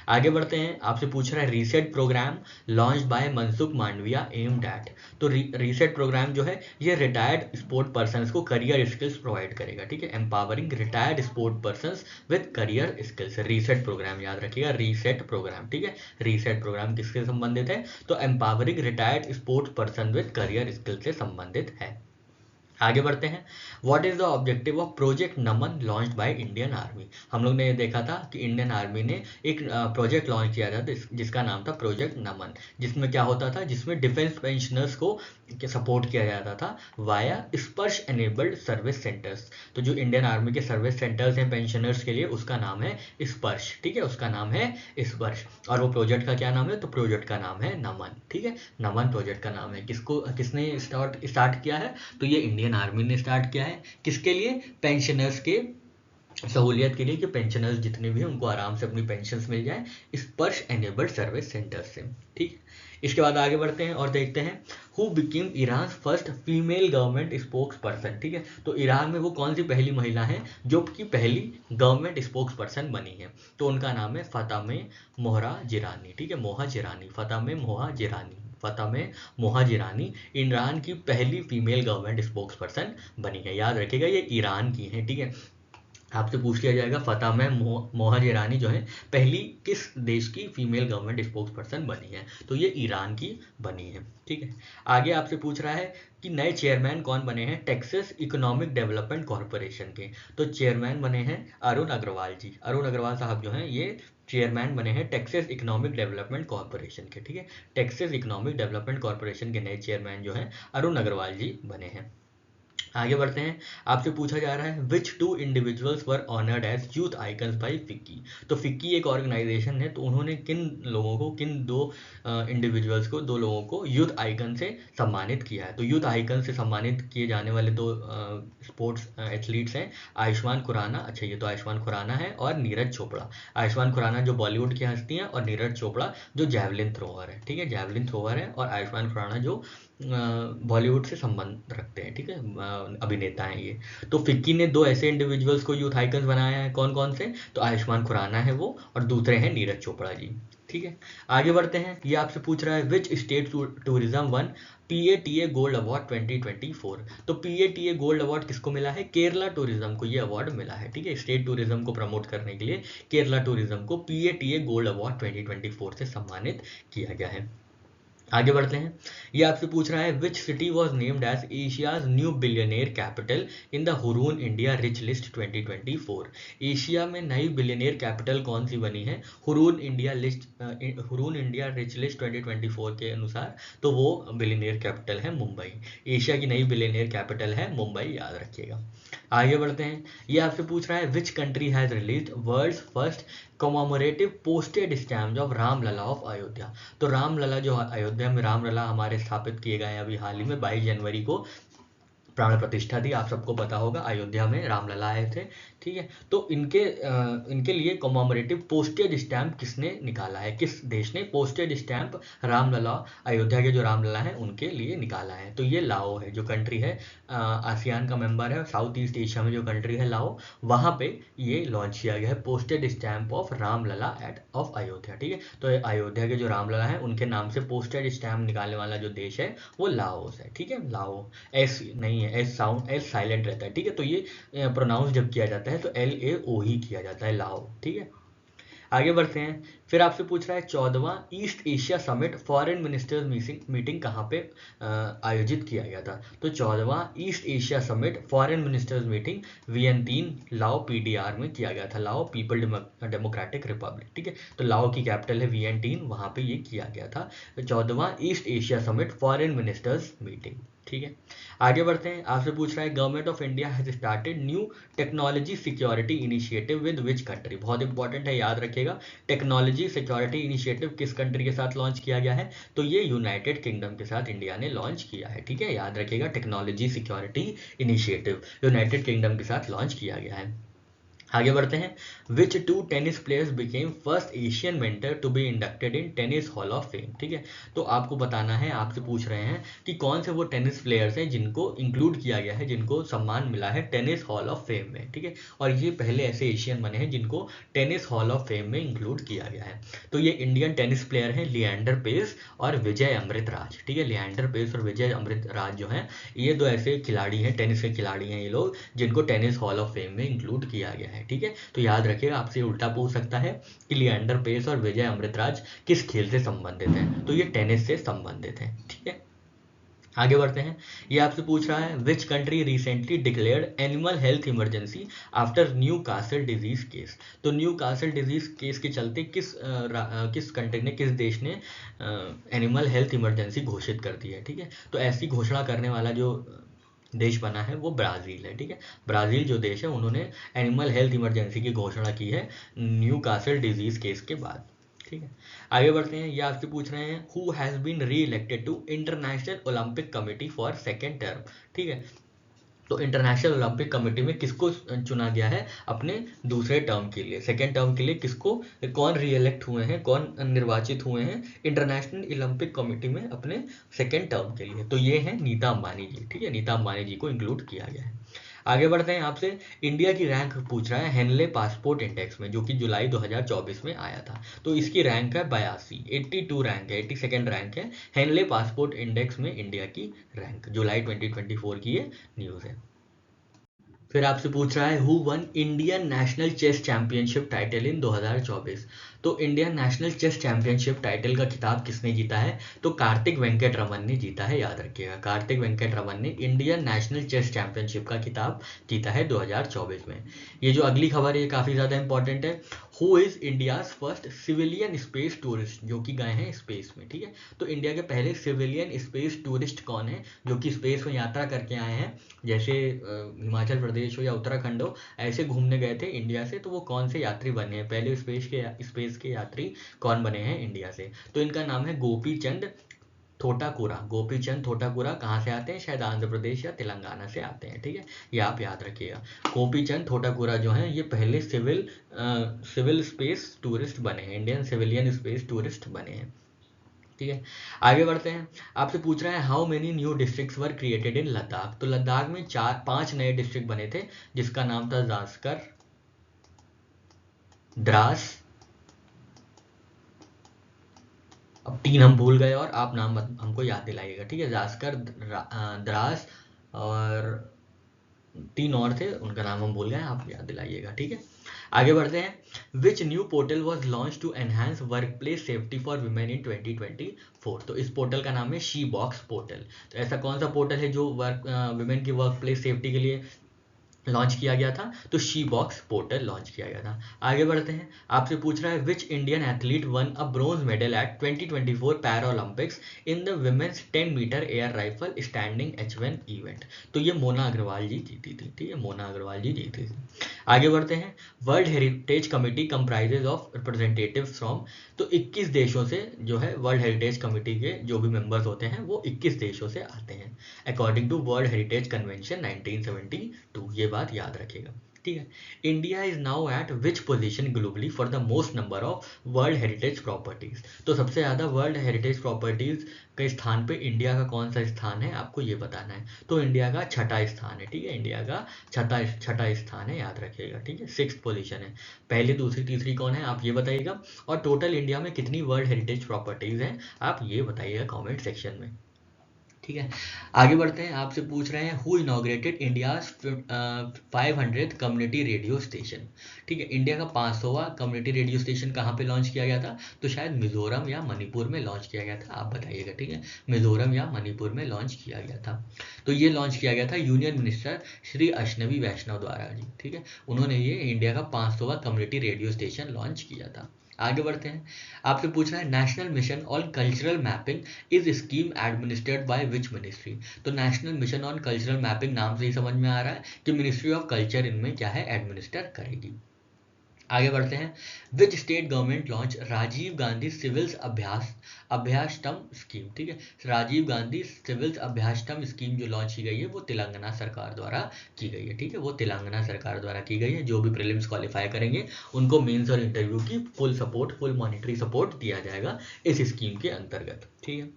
आगे बढ़ते हैं, आपसे पूछ रहा है reset programme launch by Mansukh Mandaviya aimed at. तो रीसेट प्रोग्राम जो है ये रिटायर्ड स्पोर्ट पर्सन को करियर स्किल्स प्रोवाइड करेगा, ठीक है। Empowering retired sport persons with career skills, reset programme याद रखिएगा, रीसेट प्रोग्राम, ठीक है। रीसेट प्रोग्राम किससे संबंधित है? तो empowering retired sport person with career skills से संबंधित है। आगे बढ़ते हैं, what is the objective of project Naman launch by Indian army. हम लोग ने देखा था कि इंडियन आर्मी ने एक प्रोजेक्ट लॉन्च किया था जिसका नाम था प्रोजेक्ट नमन, जिसमें क्या होता था, जिसमें डिफेंस पेंशनर्स को के सपोर्ट किया जाता था वाया स्पर्श एनेबल्ड सर्विस सेंटर्स। तो जो इंडियन आर्मी के सर्विस सेंटर्स हैं पेंशनर्स के लिए, उसका नाम है स्पर्श, ठीक है, उसका नाम है स्पर्श। और वो प्रोजेक्ट का क्या नाम है, तो प्रोजेक्ट का नाम है नमन, ठीक है, नमन प्रोजेक्ट का नाम है। किसने स्टार्ट किया है, तो ये इंडियन आर्मी ने स्टार्ट किया है। किसके लिए, पेंशनर्स के सहूलियत के लिए, कि पेंशनर्स जितने भी हैं उनको आराम से अपनी पेंशन्स मिल जाए स्पर्श एनेबल्ड सर्विस सेंटर से, ठीक। इसके बाद आगे बढ़ते हैं और देखते हैं who became Iran first female government spokes person, ठीक है। तो ईरान में वो कौन सी पहली महिला है जो कि पहली गवर्नमेंट स्पोक्स पर्सन बनी है, तो उनका नाम है फातमे मोहरा जिरानी, ठीक है, मोहा जिरानी, फातमे मोहा जिरानी, फातमे मोहा जिरानी ईरान की पहली फीमेल गवर्नमेंट स्पोक्स पर्सन बनी है। याद रखिएगा ये ईरान की है, ठीक है। आपसे पूछ लिया जाएगा फातमे मोहा जिरानी जो है पहली किस देश की फीमेल गवर्नमेंट स्पोक्स पर्सन बनी है, तो ये ईरान की बनी है, ठीक है। आगे आपसे पूछ रहा है कि नए चेयरमैन कौन बने हैं टेक्सास इकोनॉमिक डेवलपमेंट कॉरपोरेशन के, तो चेयरमैन बने हैं अरुण अग्रवाल जी। अरुण अग्रवाल साहब जो हैं ये चेयरमैन बने हैं टेक्सास इकोनॉमिक डेवलपमेंट कॉरपोरेशन के, ठीक है। टेक्सास इकोनॉमिक डेवलपमेंट कॉरपोरेशन के नए चेयरमैन जो हैं अरुण अग्रवाल जी बने हैं। आगे बढ़ते हैं, आपसे पूछा जा रहा है which two individuals were honoured as youth icons by FICCI. तो फिक्की एक ऑर्गेनाइजेशन है, तो उन्होंने किन लोगों को, किन दो इंडिविजुअल्स को, दो लोगों को यूथ आइकन से सम्मानित किया है। तो यूथ आइकन से सम्मानित किए जाने वाले दो स्पोर्ट्स एथलीट्स हैं आयुष्मान खुराना, अच्छा ये तो आयुष्मान खुराना है, और नीरज चोपड़ा। आयुष्मान खुराना जो बॉलीवुड की हस्ती हैं और नीरज चोपड़ा जो जैवलिन थ्रोअर है, ठीक है, जैवलिन थ्रोअर है, और आयुष्मान खुराना जो बॉलीवुड से संबंध रखते हैं, ठीक है, अभिनेता हैं ये। तो फिक्की ने दो ऐसे इंडिविजुअल्स को यूथ आइकन्स बनाया है, कौन कौन से, तो आयुष्मान खुराना है वो, और दूसरे हैं नीरज चोपड़ा जी, ठीक है। आगे बढ़ते हैं, ये आपसे पूछ रहा है which state tourism one PATA gold award 2024। तो PATA गोल्ड अवार्ड किसको मिला है, केरला टूरिज्म को ये अवार्ड मिला है, ठीक है। स्टेट टूरिज्म को प्रमोट करने के लिए केरला टूरिज्म को PATA गोल्ड अवार्ड 2024 से सम्मानित किया गया है। आगे बढ़ते हैं, ये आपसे पूछ रहा है which city was named as Asia's new billionaire capital in the Hurun India rich list 2024। Asia में नई बिलियनियर कैपिटल कौन सी बनी है हुरून इंडिया रिच लिस्ट 2024 के अनुसार, तो वो बिलियनियर कैपिटल है मुंबई। एशिया की नई बिलियनियर कैपिटल है मुंबई, याद रखिएगा। आगे बढ़ते हैं, ये आपसे पूछ रहा है which country has released world's first commemorative postage stamp of Ramlalla of Ayodhya. तो रामलला जो अयोध्या में रामलला हमारे स्थापित किए गए हैं अभी हाल ही में 22 जनवरी को प्राण प्रतिष्ठा थी, आप सबको पता होगा, अयोध्या में रामलला आए थे, ठीक है। तो इनके लिए कॉमोमोरेटिव पोस्टेज स्टैंप किसने निकाला है, किस देश ने पोस्टेज स्टैंप रामलला, अयोध्या के जो रामलला हैं उनके लिए निकाला है, तो ये लाओ है, जो कंट्री है आसियान का मेंबर है, साउथ ईस्ट एशिया में जो कंट्री है लाओ, वहाँ पे ये लॉन्च किया गया है postage stamp of Ram Lalla at of Ayodhya, ठीक है। तो अयोध्या के जो रामलला है उनके नाम से पोस्टेज स्टैंप निकालने वाला जो देश है वो लाओस है, ठीक है। लाओ एस नहीं है, एस साइलेंट रहता है, ठीक है। तो ये प्रोनाउंस जब किया जाता है तो LAO ही किया जाता है, लाओ, ठीक है। आगे बढ़ते हैं, फिर आपसे पूछ रहा है 14वां East Asia summit foreign ministers meeting कहाँ पे आयोजित किया गया था। तो 14वां East Asia summit foreign ministers meeting VN3 Lao PDR में किया गया था, लाओ पीपल डेमोक्रेटिक रिपब्लिक, ठीक है। तो लाओ की कैपिटल है VN3, वहाँ पे ये किया गया था 14वां East Asia summit foreign ministers meeting, ठीक है। आगे बढ़ते हैं, आपसे पूछ रहा है government of India has started new technology security initiative with which country. बहुत इंपॉर्टेंट है, याद रखिएगा, टेक्नोलॉजी सिक्योरिटी इनिशिएटिव किस कंट्री के साथ लॉन्च किया गया है, तो ये यूनाइटेड किंगडम के साथ इंडिया ने लॉन्च किया है, ठीक है। याद रखिएगा, technology security initiative United Kingdom के साथ लॉन्च किया गया है। आगे बढ़ते हैं, which two tennis players became first Asian mentor to be inducted in tennis Hall of Fame, ठीक है। तो आपको बताना है, आपसे पूछ रहे हैं कि कौन से वो टेनिस प्लेयर्स हैं जिनको इंक्लूड किया गया है, जिनको सम्मान मिला है टेनिस हॉल ऑफ फेम में, ठीक है। और ये पहले ऐसे एशियन बने हैं जिनको टेनिस हॉल ऑफ फेम में इंक्लूड किया गया है। तो ये इंडियन टेनिस प्लेयर हैं लिएंडर पेस और विजय अमृतराज, ठीक है। लिएंडर पेस और विजय अमृतराज जो हैं ये दो ऐसे खिलाड़ी हैं, टेनिस के खिलाड़ी हैं ये लोग, जिनको टेनिस हॉल ऑफ फेम में इंक्लूड किया गया है, ठीक है। तो याद रखिएगा, आपसे उल्टा पूछ सकता है कि लिएंडर पेस और विजय अमृतराज किस खेल से संबंधित हैं, तो ये टेनिस से संबंधित हैं, ठीक है। आगे बढ़ते हैं। ये आपसे पूछ रहा है which country recently declared animal health emergency after new castle disease case. तो न्यू कासल डिजीज केस के चलते किस कंट्री ने, किस देश ने एनिमल हेल्थ इमरजेंसी घोषित कर दी है। ठीक है, तो ऐसी घोषणा करने वाला जो देश बना है वो ब्राज़ील है। ठीक है, ब्राज़ील जो देश है उन्होंने एनिमल हेल्थ इमरजेंसी की घोषणा की है न्यू कासल डिजीज केस के बाद। ठीक है, आगे बढ़ते हैं। ये आपसे पूछ रहे हैं who has been reelected to international Olympic committee for second term. ठीक है, तो इंटरनेशनल ओलंपिक कमेटी में किसको चुना गया है अपने दूसरे टर्म के लिए, सेकेंड टर्म के लिए किसको, कौन री इलेक्ट हुए हैं, कौन निर्वाचित हुए हैं इंटरनेशनल ओलंपिक कमेटी में अपने सेकेंड टर्म के लिए। तो ये है नीता अंबानी जी। ठीक है, नीता अंबानी जी को इंक्लूड किया गया है। आगे बढ़ते हैं। आपसे इंडिया की रैंक पूछ रहा है हेनले पासपोर्ट इंडेक्स में, जो कि जुलाई 2024 में आया था। तो इसकी रैंक है 82, 82 रैंक है, 82nd रैंक है हेनले पासपोर्ट इंडेक्स में इंडिया की रैंक। जुलाई 2024 की ये न्यूज़ है। फिर आपसे पूछ रहा है who won Indian national chess championship title in 2024। तो Indian national chess championship title का खिताब किसने जीता है, तो कार्तिक वेंकट रमन ने जीता है। याद रखिएगा, कार्तिक वेंकट रमन ने इंडियन नेशनल चेस चैंपियनशिप का खिताब जीता है 2024 में। ये जो अगली खबर है ये काफ़ी ज़्यादा इंपॉर्टेंट है। Who is India's first civilian space tourist, जो कि गए हैं स्पेस में। ठीक है, तो इंडिया के पहले सिविलियन स्पेस टूरिस्ट कौन है जो कि स्पेस में यात्रा करके आए हैं, जैसे हिमाचल प्रदेश हो या उत्तराखंड हो, ऐसे घूमने गए थे इंडिया से। तो वो कौन से यात्री बने हैं, पहले स्पेस के यात्री कौन बने हैं इंडिया से। तो इनका नाम है गोपी चंद थोटाकुरा। गोपी चंद थोटाकुरा कहाँ से आते हैं, शायद आंध्र प्रदेश या तेलंगाना से आते हैं। ठीक है, ये आप याद रखिएगा। गोपी चंद थोटाकुरा जो हैं ये पहले सिविल स्पेस टूरिस्ट बने हैं, इंडियन सिविलियन स्पेस टूरिस्ट बने हैं। ठीक है, आगे बढ़ते हैं। आपसे पूछ रहा है how many new districts were created in Ladakh. तो लद्दाख में 5 नए डिस्ट्रिक्ट बने थे, जिसका नाम था जास्कर, द्रास, अब 3 हम भूल गए और आप नाम हमको याद दिलाइएगा। ठीक है, जास्कर, द्रास और 3 और थे, उनका नाम हम भूल गए, आप याद दिलाइएगा। ठीक है, आगे बढ़ते हैं। Which new portal was launch to enhance work place safety for women in 2024। तो इस पोर्टल का नाम है शी बॉक्स पोर्टल। तो ऐसा कौन सा पोर्टल है जो वीमेन की वर्क प्लेस सेफ्टी के लिए लॉन्च किया गया था, तो शी बॉक्स पोर्टल लॉन्च किया गया था। आगे बढ़ते हैं। आपसे पूछ रहा है which Indian athlete won a bronze medal at 2024 para Olympics in the women's 10 metre air rifle standing H1 event. तो ये मोना अग्रवाल जी जीती थी। ठीक है, मोना अग्रवाल जी जीती थी। आगे बढ़ते हैं। World heritage committee comprises of representatives from. तो 21 देशों से जो है वर्ल्ड हेरिटेज कमेटी के जो भी मेंबर्स होते हैं वो 21 देशों से आते हैं, according to world heritage convention 1972। ये बात याद रखिएगा। ठीक है, India is now at which position globally for the most number of world heritage properties. तो सबसे ज़्यादा वर्ल्ड हेरिटेज प्रॉपर्टीज के स्थान पे इंडिया का कौन सा स्थान है, आपको ये बताना है। तो इंडिया का 6ठा स्थान है। ठीक है, इंडिया का छठा स्थान है, याद रखिएगा। ठीक है, 6th पोजीशन है। पहली, दूसरी, तीसरी कौन है आप ये बताइएगा, और टोटल इंडिया में कितनी वर्ल्ड हेरिटेज प्रॉपर्टीज हैं आप ये बताइएगा कमेंट सेक्शन में। ठीक है, आगे बढ़ते हैं। आपसे पूछ रहे हैं who inaugurated India's 500th community radio station. ठीक है, इंडिया का 500वां कम्युनिटी रेडियो स्टेशन कहाँ पे लॉन्च किया गया था, तो शायद मिजोरम या मणिपुर में लॉन्च किया गया था, आप बताइएगा। ठीक है, मिजोरम या मणिपुर में लॉन्च किया गया था। तो ये लॉन्च किया गया था यूनियन मिनिस्टर श्री अश्विनी वैष्णव द्वारा जी। ठीक है, उन्होंने ये इंडिया का 500वां कम्युनिटी रेडियो स्टेशन लॉन्च किया था। आगे बढ़ते हैं। आपसे पूछ रहा है national mission on cultural mapping is scheme administered by which ministry. तो national mission on cultural mapping नाम से ही समझ में आ रहा है कि मिनिस्ट्री ऑफ कल्चर इनमें क्या है, एडमिनिस्टर करेगी। आगे बढ़ते हैं। Which state government launch Rajiv Gandhi civils Abhayahastam scheme. ठीक है, राजीव गांधी सिविल्स अभ्यासटम स्कीम जो लॉन्च की गई है वो तेलंगाना सरकार द्वारा की गई है। ठीक है, वो तेलंगाना सरकार द्वारा की गई है। जो भी प्रीलिम्स क्वालिफाई करेंगे उनको मेंस और इंटरव्यू की फुल मॉनिटरी सपोर्ट दिया जाएगा इस स्कीम के अंतर्गत। ठीक है,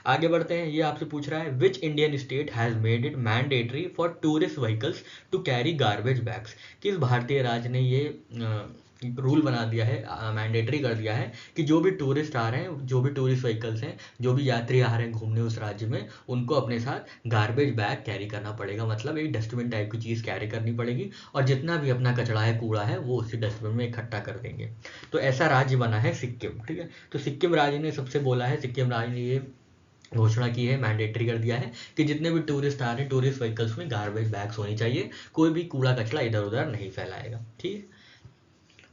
आगे बढ़ते हैं। ये आपसे पूछ रहा है which Indian state has made it mandatory for tourist vehicles to carry garbage bags. किस भारतीय राज्य ने ये रूल बना दिया है, मैंडेटरी कर दिया है कि जो भी टूरिस्ट आ रहे हैं, जो भी टूरिस्ट व्हीकल्स हैं, जो भी यात्री आ रहे हैं घूमने उस राज्य में, उनको अपने साथ गार्बेज बैग कैरी करना पड़ेगा। मतलब एक डस्टबिन टाइप की चीज़ कैरी करनी पड़ेगी और जितना भी अपना कचरा है, कूड़ा है, वो उसी डस्टबिन में इकट्ठा कर देंगे। तो ऐसा राज्य बना है सिक्किम। ठीक है, तो सिक्किम राज्य ने सबसे बोला है, सिक्किम राज्य ने ये घोषणा की है, मैंडेटरी कर दिया है कि जितने भी टूरिस्ट आ रहे हैं टूरिस्ट व्हीकल्स में गार्बेज बैग्स होनी चाहिए, कोई भी कूड़ा कचरा इधर उधर नहीं फैलाएगा। ठीक है,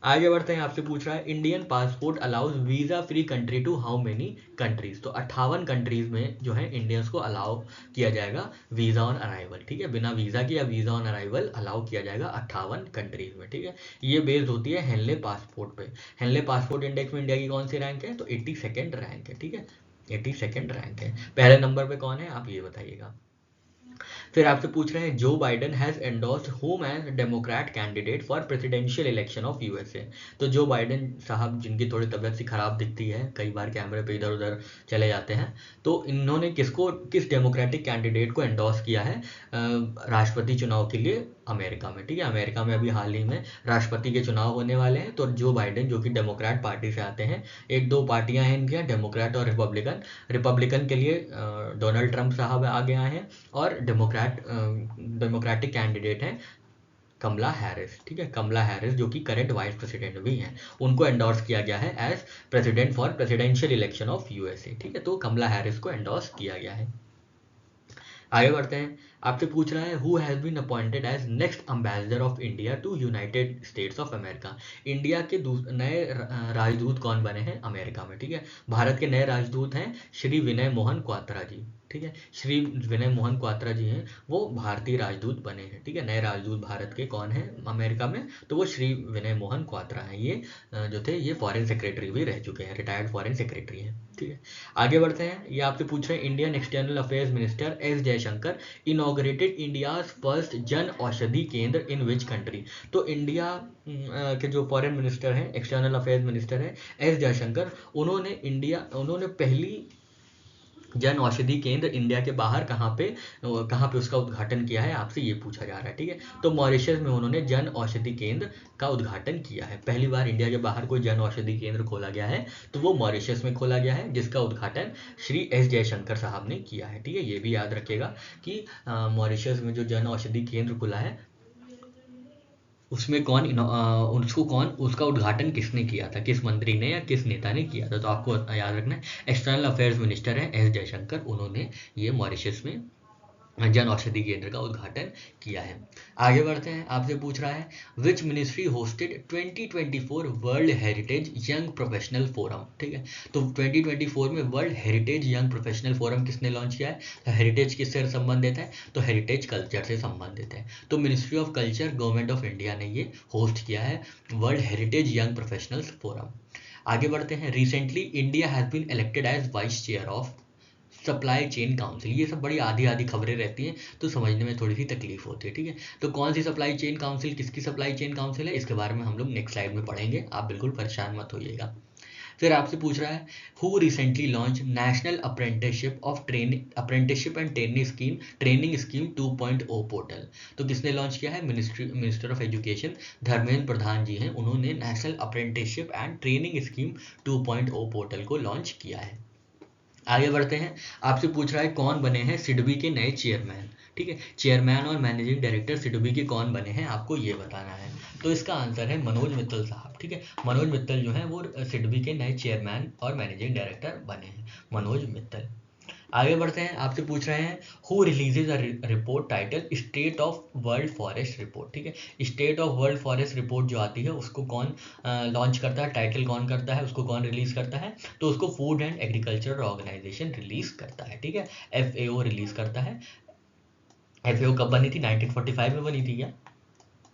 आगे बढ़ते हैं। आपसे पूछ रहा है Indian passport allows visa free country to how many countries. तो 58 कंट्रीज में जो है इंडियंस को अलाउ किया जाएगा वीजा ऑन अराइवल। ठीक है, बिना वीजा के या वीजा ऑन अराइवल अलाउ किया जाएगा 58 कंट्रीज में। ठीक है, ये बेस्ड होती है हेनले पासपोर्ट पे। हेनले पासपोर्ट इंडेक्स में इंडिया की कौन सी रैंक है? तो 82nd रैंक है। ठीक है, 82nd रैंक है। पहले नंबर पे कौन है आप ये बताइएगा। फिर आपसे पूछ रहे हैं Joe Biden has endorsed whom as Democrat candidate for presidential election of USA. तो जो बाइडेन साहब जिनकी थोड़ी तबीयत सी खराब दिखती है, कई बार कैमरे पे इधर उधर चले जाते हैं, तो इन्होंने किस डेमोक्रेटिक कैंडिडेट को एंडोर्स किया है राष्ट्रपति चुनाव के लिए अमेरिका में। ठीक है, अमेरिका में अभी हाल ही में राष्ट्रपति के चुनाव होने वाले हैं, तो जो बाइडेन जो कि डेमोक्रेट पार्टी से आते हैं, एक दो पार्टियां हैं इनकी, डेमोक्रेट और रिपब्लिकन। रिपब्लिकन के लिए डोनाल्ड ट्रंप साहब आगे आए हैं और डेमोक्रेटिक कैंडिडेट हैं कमला हैरिस। ठीक है, कमला हैरिस जो कि करंट वाइस प्रेसिडेंट भी हैं, उनको एंडोर्स किया गया है as president for presidential election of USA. ठीक है, तो कमला हैरिस को एंडोर्स किया गया है। आगे बढ़ते हैं। आपसे पूछ रहा है who has been appointed as next ambassador of India to United States of America. India के नए राजदूत कौन बने हैं अमेरिका में। ठीक है, भारत के नए राजदूत हैं श्री विनय मोहन क्वात्रा जी। ठीक है, श्री विनय मोहन क्वात्रा जी हैं, वो भारतीय राजदूत बने हैं। ठीक है, नए राजदूत भारत के कौन है अमेरिका में? तो वो श्री विनय मोहन क्वात्रा हैं। ये जो थे ये फॉरेन सेक्रेटरी भी रह चुके हैं, रिटायर्ड फॉरेन सेक्रेटरी हैं। ठीक है, आगे बढ़ते हैं। ये आपसे पूछ रहे हैं Indian external affairs minister S Jaishankar inaugurated India's first Jan Aushadhi केंद्र इन विच कंट्री। तो इंडिया के जो फॉरेन मिनिस्टर हैं, एक्सटर्नल अफेयर्स मिनिस्टर हैं एस जयशंकर, उन्होंने पहली जन औषधि केंद्र इंडिया के बाहर कहाँ पे उसका उद्घाटन किया है, आपसे ये पूछा जा रहा है। ठीक है, तो मॉरिशस में उन्होंने जन औषधि केंद्र का उद्घाटन किया है। पहली बार इंडिया के बाहर कोई जन औषधि केंद्र खोला गया है तो वो मॉरिशस में खोला गया है, जिसका उद्घाटन श्री एस जयशंकर साहब ने किया है। ठीक है, ये भी याद रखिएगा कि मॉरिशस में जो जन औषधि केंद्र खुला है उसमें उसका उद्घाटन किसने किया था, किस मंत्री ने या किस नेता ने किया था। तो आपको याद रखना है एक्सटर्नल अफेयर्स मिनिस्टर है एस जयशंकर, उन्होंने ये मॉरिशस में जन औषधि केंद्र का उद्घाटन किया है। आगे बढ़ते हैं। आपसे पूछ रहा है which ministry hosted 2024 world heritage young professional forum. ठीक है, तो 2024 में world heritage young professional forum किसने लॉन्च किया है? तो हेरिटेज किससे संबंधित है? तो हेरिटेज कल्चर से संबंधित है। तो ministry of culture government of India ने ये होस्ट किया है world heritage young professionals forum. आगे बढ़ते हैं। Recently India has been elected as vice chair of supply chain council. ये सब बड़ी आधी आधी खबरें रहती हैं तो समझने में थोड़ी सी तकलीफ होती है। ठीक है, तो कौन सी सप्लाई चेन काउंसिल, किसकी सप्लाई चेन काउंसिल है, इसके बारे में हम लोग नेक्स्ट स्लाइड में पढ़ेंगे, आप बिल्कुल परेशान मत होइएगा। फिर आपसे पूछ रहा है who recently launch national apprenticeship and training scheme 2.0 portal. तो किसने लॉन्च किया है? Minister of education Dharmendra Pradhan जी हैं, उन्होंने national apprenticeship and training scheme 2.0 portal को लॉन्च किया है। आगे बढ़ते हैं। आपसे पूछ रहा है कौन बने हैं सिडबी के नए चेयरमैन। ठीक है, चेयरमैन और मैनेजिंग डायरेक्टर सिडबी के कौन बने हैं आपको ये बताना है। तो इसका आंसर है मनोज मित्तल साहब। ठीक है, मनोज मित्तल जो है वो सिडबी के नए चेयरमैन और मैनेजिंग डायरेक्टर बने हैं, मनोज मित्तल। आगे बढ़ते हैं। आपसे पूछ रहे हैं who releases a report title state of world forest report. ठीक है, state of world forest report जो आती है उसको कौन लॉन्च करता है, टाइटल कौन करता है, उसको कौन रिलीज करता है? तो उसको food and agriculture organisation release करता है। ठीक है, FAO रिलीज करता है। FAO कब बनी थी? 1945 में बनी थी क्या?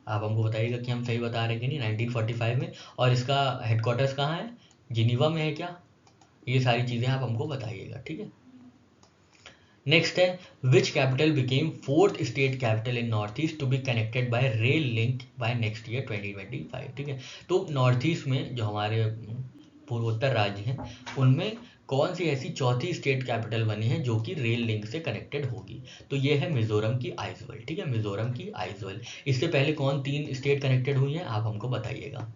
आप हमको बताइएगा कि हम सही बता रहे हैं कि नहीं। 1945 में। और इसका हेडक्वार्टर्स कहाँ है? जिनीवा में है क्या? ये सारी चीज़ें आप हमको बताइएगा। ठीक है, नेक्स्ट है which capital became 4th state capital in north east to be connected by rail link by next year 2025। ठीक है, तो नॉर्थ ईस्ट में जो हमारे पूर्वोत्तर राज्य हैं उनमें कौन सी ऐसी चौथी स्टेट कैपिटल बनी है जो कि रेल लिंक से कनेक्टेड होगी? तो ये है मिजोरम की आइजवल। ठीक है, मिजोरम की आइजवल। इससे पहले कौन 3 स्टेट कनेक्टेड हुई हैं आप हमको बताइएगा।